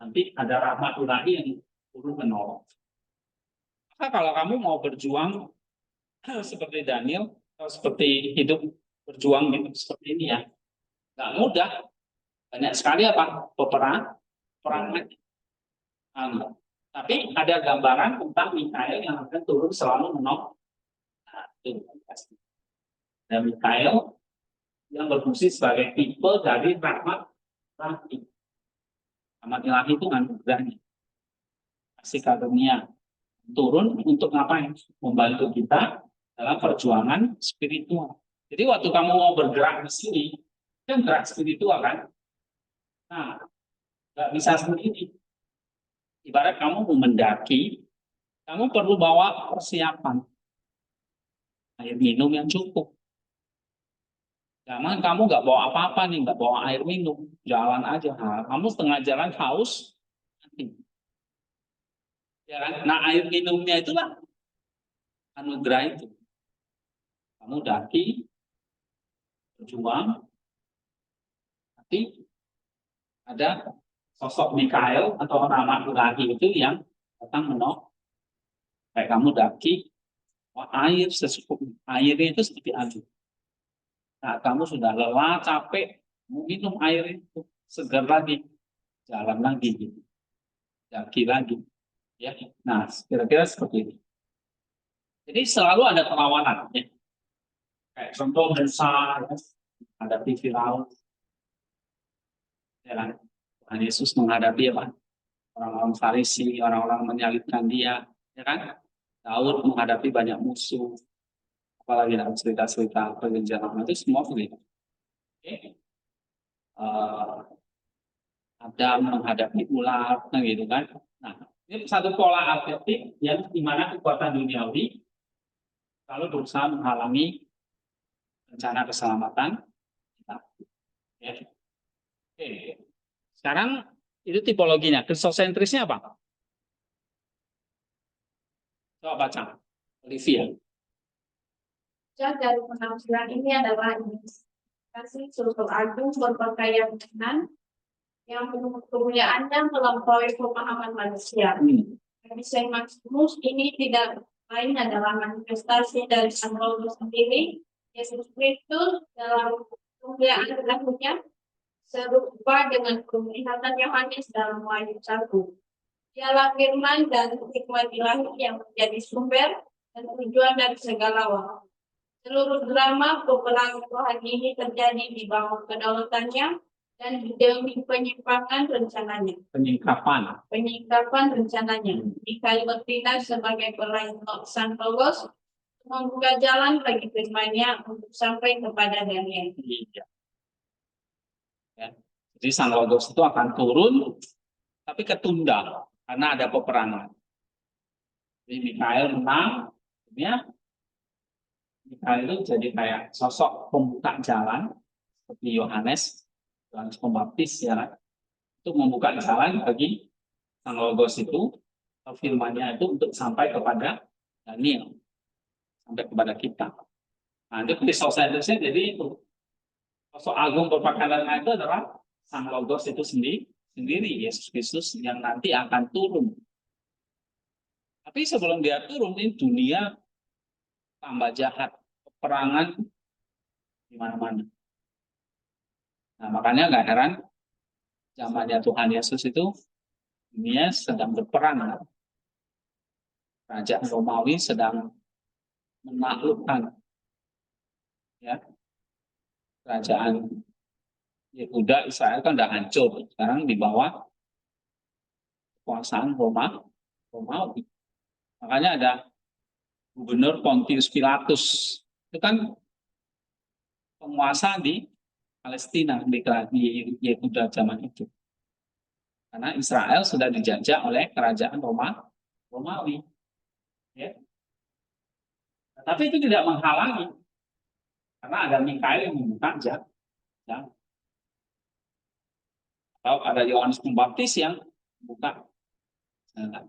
Nanti ada rahmat ilahi yang turun menolong. Maka kalau kamu mau berjuang seperti Daniel, atau seperti hidup berjuang gitu, seperti ini ya, nggak mudah. Banyak sekali apa peperangan. Tapi ada gambaran tentang Mikail yang akan turun selalu menolong. Nah, itu dan Mikail yang berfungsi sebagai tipe dari rahmat ilahi. Rahmat ilahi itu anugerahnya, kasih karunia turun untuk ngapain? Membantu kita dalam perjuangan spiritual. Jadi waktu kamu mau bergerak di sini, kan gerak spiritual kan? Nah, nggak bisa sendiri. Ibarat kamu mau mendaki, kamu perlu bawa persiapan. Air minum yang cukup. Jangan kamu nggak bawa apa-apa nih, nggak bawa air minum, jalan aja. Nah, kamu setengah jalan haus, nanti. Ya kan? Nah, air minumnya itulah anugerah itu. Kamu daki, berjuang, nanti ada sosok Mikail atau rahmat ilahi itu yang datang menolong. Kayak kamu daki, air secukupnya. Airnya itu seperti air. Nah, kamu sudah lelah, capek, mau minum air itu, segar lagi, jalan lagi, gitu. Daki lagi. Ya. Nah, kira-kira seperti ini. Jadi selalu ada perlawanan. Ya. Kayak contoh besar, ya. Hadapi Firaun. Ya kan? Tuhan Yesus menghadapi apa? Orang-orang Farisi, orang-orang menyalibkan dia. Ya kan? Daud menghadapi banyak musuh. Apalagi dalam cerita-cerita perjanjian lama itu semua begitu. Okay. Adam menghadapi ular, nah gitu kan. Nah, ini satu pola arketip yang dimana kekuatan duniawi lalu berusaha menghalangi rencana keselamatan kita. Ya. Oke. Sekarang itu tipologinya. Kristosentrisnya apa? Coba baca, Olivia. Dari penafsiran ini adalah kasih sultan agung berpakaian kanan yang kemuliaannya melampaui pemahaman manusia. Desain Maximus ini tidak lain adalah manifestasi dari Sang Logos sendiri, Yesus Kristus dalam kemuliaan ilahnya serupa dengan penglihatan Yohanes dalam Wahyu 1. Dialah firman dan hikmat ilahi yang menjadi sumber dan tujuan dari segala wahyu. Seluruh drama peperangan rohani ini terjadi di bawah kedaulatannya dan demi penyimpangan rencananya. Penyingkapan rencananya. Mikael bertindak sebagai pelayan Sang Logos membuka jalan bagi firman-Nya untuk sampai kepada Daniel. Iya. Ya. Jadi Sang Logos itu akan turun, tapi ketunda karena ada peperangan. Jadi Mikael menang, ya. Mikael itu jadi kayak sosok pembuka jalan seperti Yohanes Pembaptis ya, untuk membuka jalan bagi Sang Logos itu, firman-Nya itu untuk sampai kepada Daniel, sampai kepada kita. Nah, itu Christocentrusnya, jadi itu sosok agung berpakaian itu adalah Sang Logos itu sendiri, Yesus Kristus yang nanti akan turun. Tapi sebelum dia turun, ini dunia tambah jahat, peperangan di mana-mana. Nah, makanya nggak heran zamannya Tuhan Yesus itu dunia sedang berperang. Kerajaan Romawi sedang menaklukkan, ya, kerajaan Yehuda, Israel kan udah hancur, sekarang di bawah kekuasaan Romawi. Makanya ada Gubernur Pontius Pilatus, itu kan penguasa di Palestina, di Yehuda zaman itu. Karena Israel sudah dijajah oleh kerajaan Romawi. Ya. Tapi itu tidak menghalangi, karena ada Mikael yang membuka jalan. Atau ada Yohanes Pembaptis yang membuka jalan.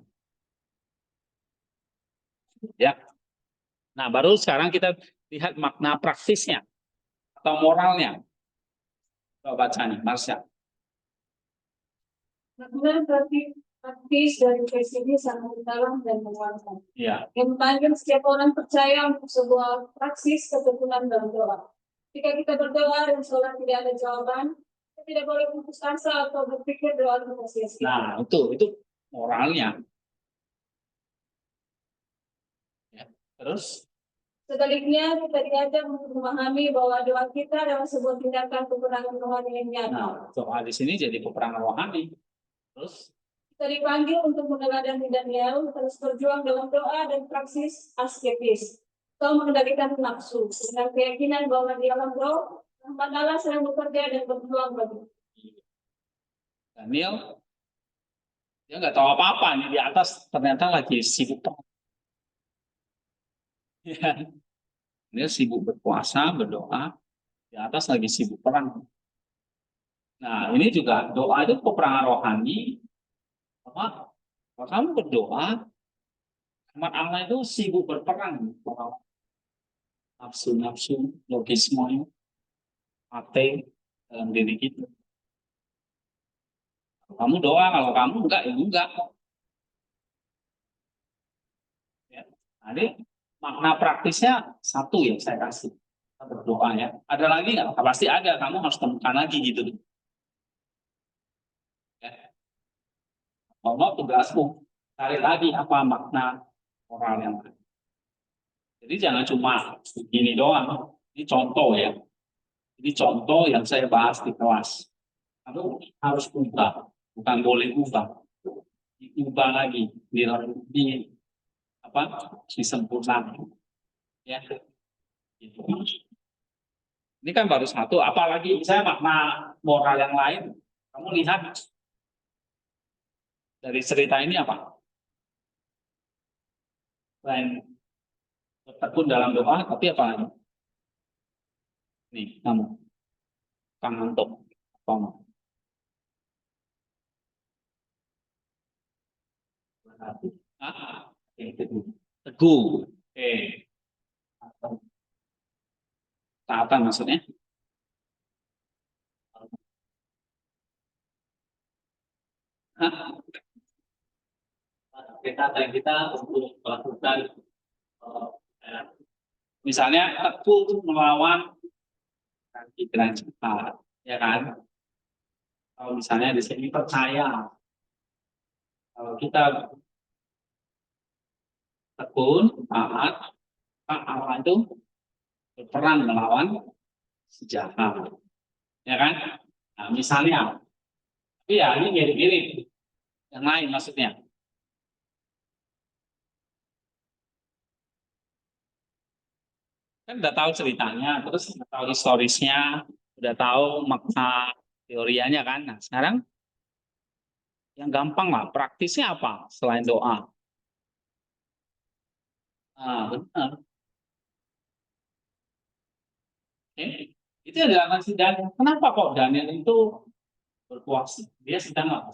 Ya. Nah, baru sekarang kita lihat makna praktisnya atau moralnya. Coba baca nih, Marsha. Makna praktis dari teks ini sangat dalam dan menguatkan. Ya. Yang memanggil setiap orang percaya untuk sebuah praksis ketekunan dalam doa. Jika kita berdoa dan sholat tidak ada jawaban, kita tidak boleh putus asa atau berpikir doa kita sia-sia. Nah, itu moralnya. Ya. Terus? Sebaliknya, kita diajak untuk memahami bahwa doa kita adalah sebuah tindakan peperangan rohani yang nyata. Nah, doa di sini jadi peperangan rohani. Terus? Kita dipanggil untuk meneladani Daniel, terus berjuang dalam doa dan praksis asketis. Atau mengendalikan nafsu, dengan keyakinan bahwa di alam roh, rahmat Allah sedang bekerja dan berjuang bagi. Daniel, dia nggak tahu apa-apa nih di atas, ternyata lagi sibuk perang. Ya. Dia sibuk berpuasa, berdoa, di atas lagi sibuk perang. Nah, ini juga doa itu peperangan rohani. Kalau kamu berdoa, rahmat Allah itu sibuk berperang. Nafsu-nafsu, logisme, mati dalam diri kita. Kamu doa, kalau kamu enggak, ya enggak. Ya. Jadi makna praktisnya satu yang saya kasih. Kita berdoa ya. Ada lagi nggak? Pasti ada. Kamu harus temukan lagi gitu. Ya. Kalau tugasmu, cari lagi apa makna moral yang ada. Jadi jangan cuma begini doang. Ini contoh ya. Ini contoh yang saya bahas di kelas. Kamu harus ubah, bukan boleh ubah. Ubah lagi di disempurnakan. Ya. Gitu. Ini kan baru satu, apalagi saya makna moral yang lain. Kamu lihat dari cerita ini apa? Selain tekun dalam doa, tapi apa lagi? Nih, kamu. Kang Anto. Apa? Teguh. Taatan maksudnya? pendekatan kita untuk melakukan Misalnya tekun melawan pikiran cepat, ya kan? Kalau misalnya di sini percaya, kalau kita tekun, taat, apa itu berperang melawan si jahat, ya kan? Nah, misalnya, tapi ya ini mirip-mirip, yang lain maksudnya. Kan udah tahu ceritanya, terus udah tahu historisnya, udah tahu makna teorianya kan. Nah, sekarang yang gampang lah, praktisnya apa selain doa? Ah, benar. Oke. Itu yang dilakukan si Daniel. Kenapa kok Daniel itu berpuasa? Dia sedang apa?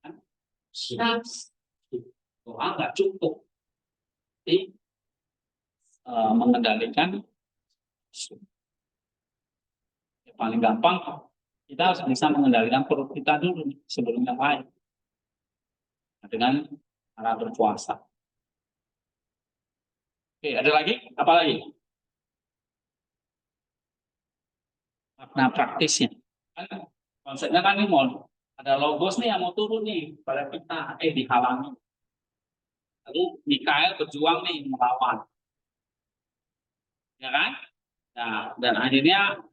Kan? Doa nggak cukup. Jadi mengendalikan yang paling gampang kita harus bisa mengendalikan perut kita dulu sebelum yang lain. Nah, dengan cara berpuasa. Oke, ada lagi? Apa lagi? Makna praktisnya. Kan konsepnya kan ini mau ada logos nih yang mau turun nih pada kita, dihalangi. Lalu Mikael berjuang nih melawan, ya kan? Nah, dan akhirnya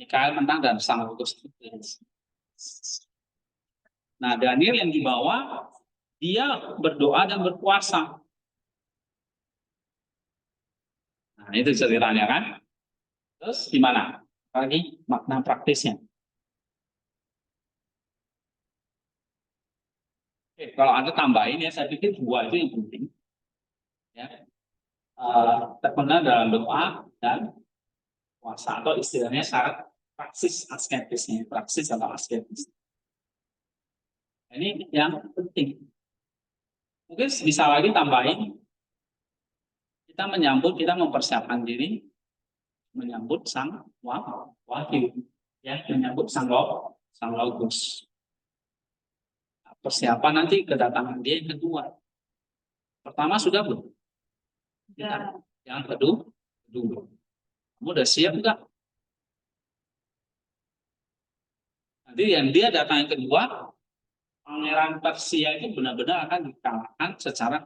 Mikael menang dan sang logos. Nah, Daniel yang dibawa dia berdoa dan berpuasa. Nah, itu ceritanya kan. Terus gimana? Lagi makna praktisnya. Oke, kalau Anda tambahin ya, saya pikir dua itu yang penting. Ya. Terkena dalam doa dan puasa atau istilahnya syarat praksis asketisnya. Praksis atau asketis. Ini yang penting. Mungkin bisa lagi tambahin, kita menyambut, kita mempersiapkan diri menyambut sang wahyu, ya, menyambut sang logos. Persiapan nanti kedatangan dia yang kedua. Pertama sudah belum? Ya. Yang kedua. Kamu udah siap enggak? Nanti yang dia datang yang kedua, Pangeran Persia itu benar-benar akan dikalahkan secara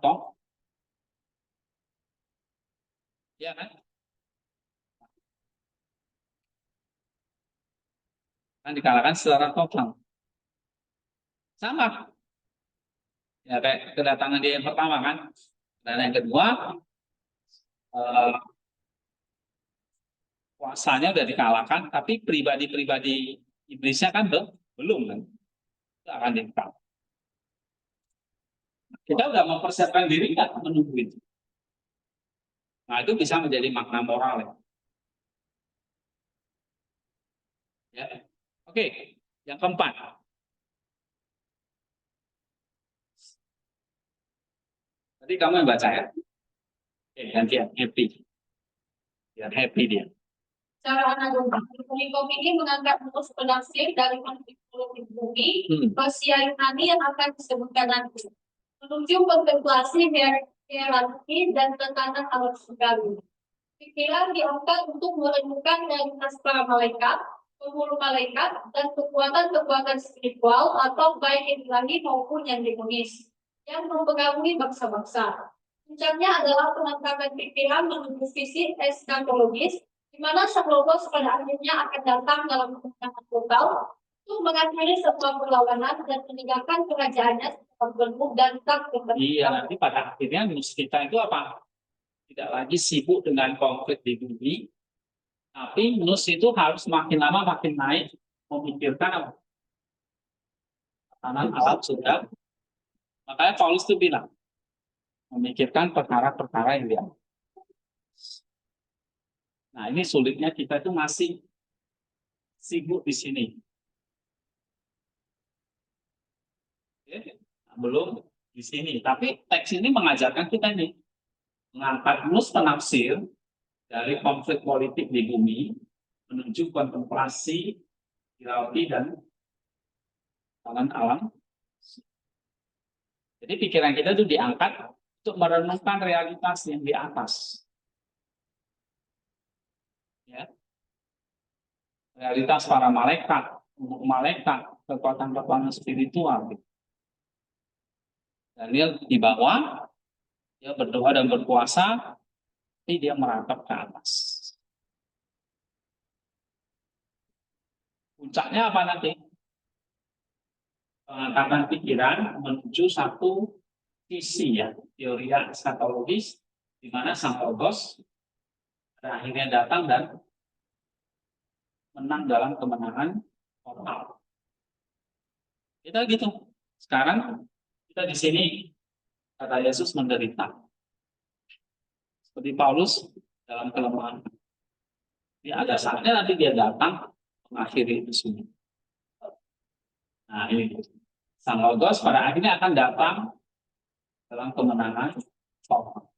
ya kan? Akan dikalahkan secara total. Sama. Ya kayak kedatangan dia yang pertama kan. Dan yang kedua, kuasanya udah dikalahkan, tapi pribadi-pribadi iblisnya kan belum kan. Itu akan dikalahkan. Kita udah mempersiapkan diri nggak menunggu itu? Nah, itu bisa menjadi makna moral ya. Ya. Oke, yang keempat. Tadi kamu yang baca ya? Oke, gantian, happy. Biar happy dia. Cara analogi, Perikop ini mengangkat rumus penafsir dari konflik politik bumi, Persia Yunani yang akan disebutkan nanti. Menuju kontemplasi hierarki dan tekanan alam surgawi. Pikiran diangkat untuk menemukan realitas para malaikat, penghulu malaikat, dan kekuatan-kekuatan spiritual atau baik ilahi maupun yang demonis yang mempengaruhi bangsa-bangsa. Puncaknya adalah penangkapan pikiran menuju visi eskatologis, di mana sang logos pada akhirnya akan datang dalam kemenangan total untuk mengakhiri sebuah perlawanan dan meninggalkan kerajaannya berbentuk dan tak berbentuk. Iya, nanti pada akhirnya nus kita itu apa? Tidak lagi sibuk dengan konflik di bumi, tapi nus itu harus makin lama makin naik memikirkan apa? Tatanan alam surga. Makanya Paulus itu bilang memikirkan perkara-perkara yang dia. Nah, ini sulitnya kita itu masih sibuk di sini. Belum di sini. Tapi teks ini mengajarkan kita nih mengangkat nus penafsir dari konflik politik di bumi menuju kontemplasi hierarki dan tangan alam. Jadi pikiran kita itu diangkat untuk merenungkan realitas yang di atas. Ya. Realitas para malaikat, kekuatan-kekuatan spiritual. Daniel di bawah, dia berdoa dan berpuasa, tapi dia merangkap ke atas. Puncaknya apa nanti? Pengangkatan pikiran menuju satu visi ya, teori eskatologis, di mana sang logos pada akhirnya datang dan menang dalam kemenangan total. Kita gitu. Sekarang kita di sini kata Yesus menderita. Seperti Paulus dalam kelemahan. Jadi ada saatnya nanti dia datang mengakhiri itu semua. Nah ini sang logos pada akhirnya akan datang dalam kemenangan total.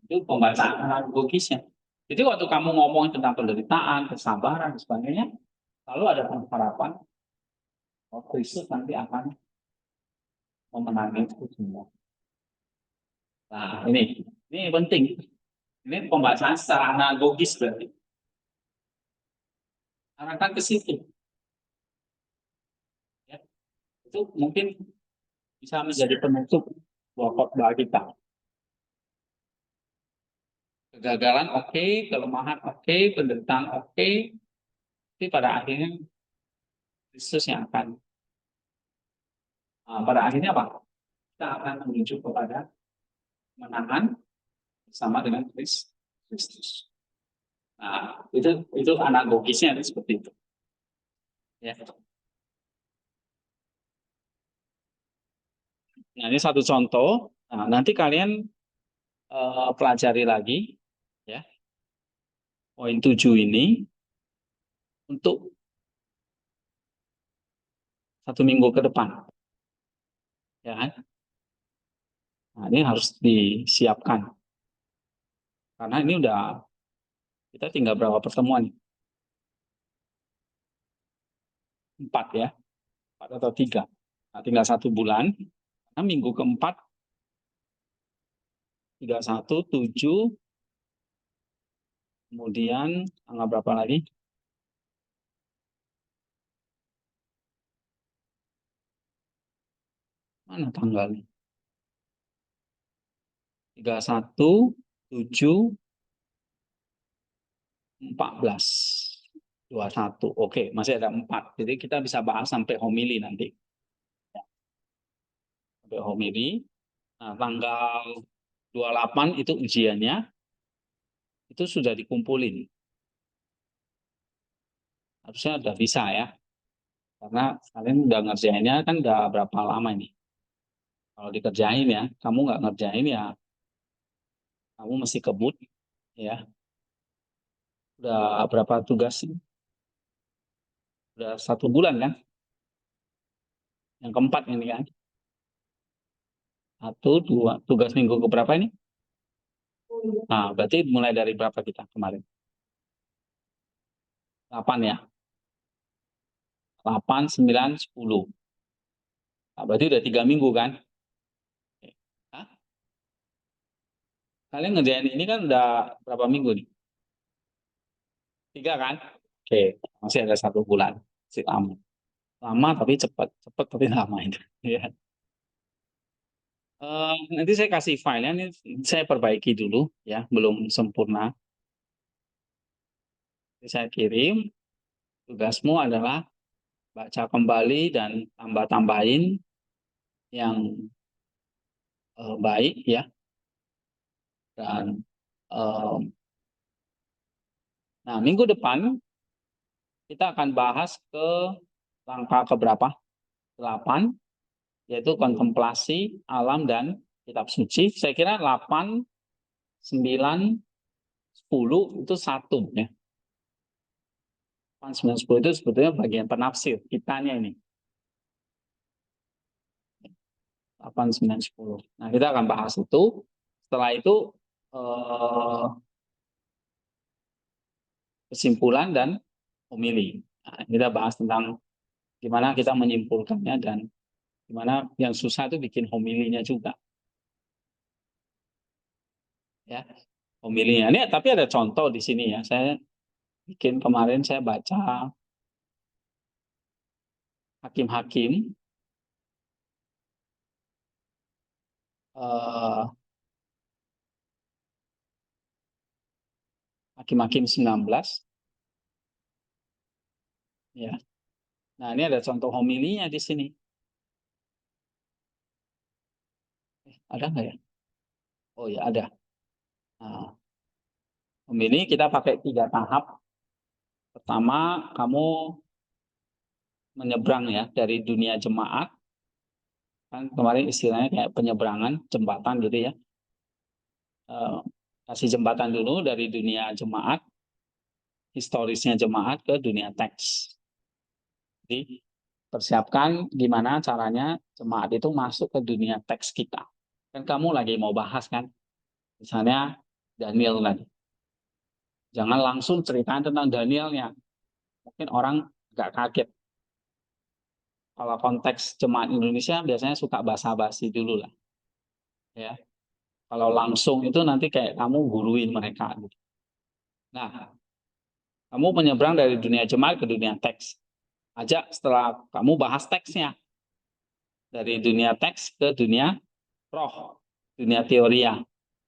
Itu pembacaan logisnya. Jadi waktu kamu ngomong tentang penderitaan, kesabaran, dan sebagainya, lalu ada pengharapan bahwa Kristus nanti akan memenangi itu semua. Nah ini penting. Ini pembacaan secara analogis berarti. Arahkan ke situ. Ya. Itu mungkin bisa menjadi penutup buat khotbah kita. Kegagalan oke, kelemahan oke, penderitaan oke, tapi pada akhirnya Kristus yang akan. Pada akhirnya apa? Kita akan menuju kepada kemenangan bersama dengan Kristus. Nah, itu analogisnya seperti itu. Ya. Nah, ini satu contoh. Nah, nanti kalian pelajari lagi, ya, poin 7 ini untuk 1 minggu ke depan, ya kan? Nah, ini harus disiapkan karena ini udah kita tinggal berapa pertemuan? 4 ya, 4 atau 3. Nah, tinggal 1 bulan. Nah, minggu keempat 31, 7, kemudian tanggal berapa lagi? Mana tanggalnya? 31, 7, 14, 21. Oke, masih ada 4. Jadi kita bisa bahas sampai homili nanti. Sampai homili. Nah, tanggal 28 itu ujiannya. Itu sudah dikumpulin. Harusnya udah bisa ya. Karena kalian udah ngerjainnya kan udah berapa lama ini. Kalau dikerjain ya, kamu nggak ngerjain ya, kamu mesti kebut ya. Udah berapa tugas sih? Udah 1 bulan kan? Yang keempat ini kan? 1, 2, tugas minggu keberapa ini? Nah, berarti mulai dari berapa kita kemarin? 8 ya? 8, 9, 10. Nah, berarti udah 3 minggu kan? Hah? Kalian ngerjain ini kan udah berapa minggu nih? 3 kan? Oke, masih ada 1 bulan. Masih lama. Lama tapi cepat. Cepat tapi lama itu. Ya. Nanti saya kasih filenya, ini saya perbaiki dulu ya, belum sempurna. Jadi saya kirim, tugasmu adalah baca kembali dan tambah-tambahin yang baik ya. Dan nah minggu depan kita akan bahas ke langkah keberapa? 8, yaitu kontemplasi alam dan kitab suci. Saya kira 8, 9, 10 itu satu ya. 8, 9, 10 itu sebetulnya bagian penafsir kitanya ini. 8, 9, 10. Nah, kita akan bahas itu. Setelah itu kesimpulan dan homili. Nah, kita bahas tentang gimana kita menyimpulkannya dan Dimana yang susah itu bikin homilinya juga. Ya, homilinya. Ini tapi ada contoh di sini ya. Saya bikin kemarin saya baca hakim-hakim eh, hakim-hakim 19 ya. Nah, ini ada contoh homilinya di sini. Ada nggak ya? Oh ya, ada. Nah, homili kita pakai 3 tahap. Pertama, kamu menyeberang ya dari dunia jemaat. Kan kemarin istilahnya kayak penyeberangan jembatan gitu ya. Kasih jembatan dulu dari dunia jemaat, historisnya jemaat ke dunia teks. Jadi persiapkan gimana caranya jemaat itu masuk ke dunia teks kita. Kan kamu lagi mau bahas kan, misalnya Daniel tadi. Jangan langsung ceritain tentang Danielnya. Mungkin orang nggak kaget. Kalau konteks jemaat Indonesia biasanya suka basa-basi dulu lah. Ya, kalau langsung itu nanti kayak kamu guruin mereka. Gitu. Nah, kamu menyeberang dari dunia jemaat ke dunia teks. Aja setelah kamu bahas teksnya. Dari dunia teks ke dunia roh, dunia teoria.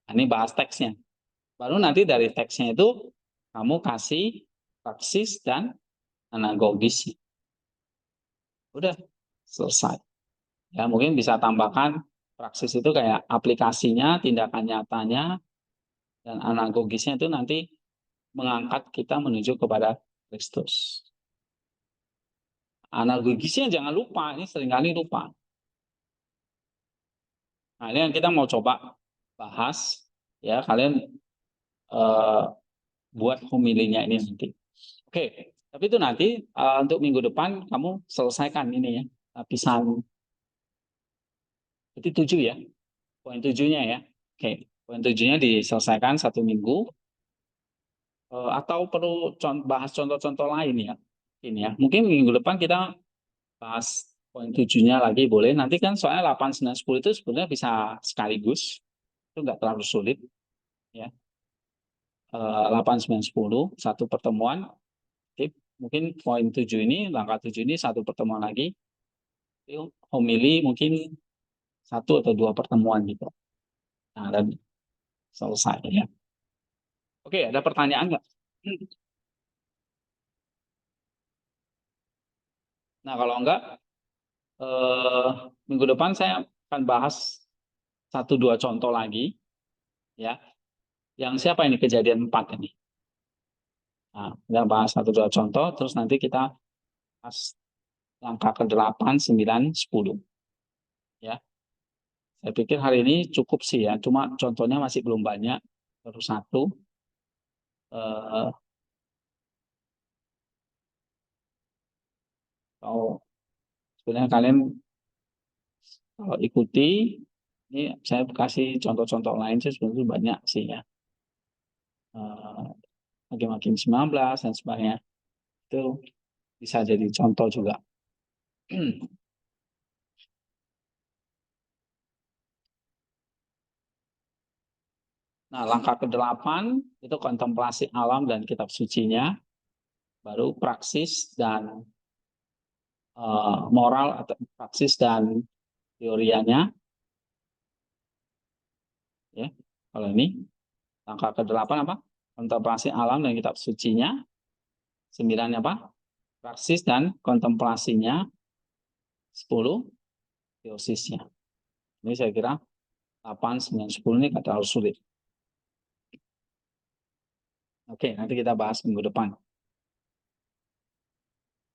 Ini bahas teksnya. Baru nanti dari teksnya itu kamu kasih praksis dan anagogis. Udah selesai. Ya, mungkin bisa tambahkan praksis itu kayak aplikasinya, tindakan nyatanya, dan anagogisnya itu nanti mengangkat kita menuju kepada Kristus. Anagogisnya jangan lupa, ini seringkali lupa. Nah, ini yang kita mau coba bahas, ya kalian buat homilinya ini nanti. Oke, tapi itu nanti untuk minggu depan kamu selesaikan ini ya, lapisan. Berarti 7 ya, poin 7-nya ya. Oke, poin 7-nya diselesaikan 1 minggu. Atau perlu bahas contoh-contoh lain ya. Ini ya, mungkin minggu depan kita bahas poin 7-nya lagi boleh. Nanti kan soalnya 8, 9, 10 itu sebenarnya bisa sekaligus. Itu nggak terlalu sulit. Ya. 8, 9, 10, satu pertemuan. Oke, mungkin poin 7 ini, langkah 7 ini satu pertemuan lagi. Homili mungkin 1 atau 2 pertemuan gitu. Nah, dan selesai ya. Oke, ada pertanyaan nggak? Nah, kalau enggak, minggu depan saya akan bahas 1-2 contoh lagi. Ya, yang siapa ini kejadian 4 ini? Nah, kita bahas 1-2 contoh, terus nanti kita bahas langkah ke-8, 9, 10. Ya, saya pikir hari ini cukup sih ya, cuma contohnya masih belum banyak, baru 1. Kalau sebenarnya kalian kalau ikuti, ini saya kasih contoh-contoh lain sih sebenarnya banyak sih ya. Hakim-hakim 19 dan sebagainya. Itu bisa jadi contoh juga. Nah, langkah ke-8 itu kontemplasi alam dan kitab sucinya. Baru praksis dan moral atau praksis dan teorianya. Ya, kalau ini langkah ke-8 apa? Kontemplasi alam dan kitab sucinya. 9 apa? Praksis dan kontemplasinya. 10 teosisnya. Ini saya kira 8, 9, 10 ini nggak terlalu sulit. Oke, nanti kita bahas minggu depan.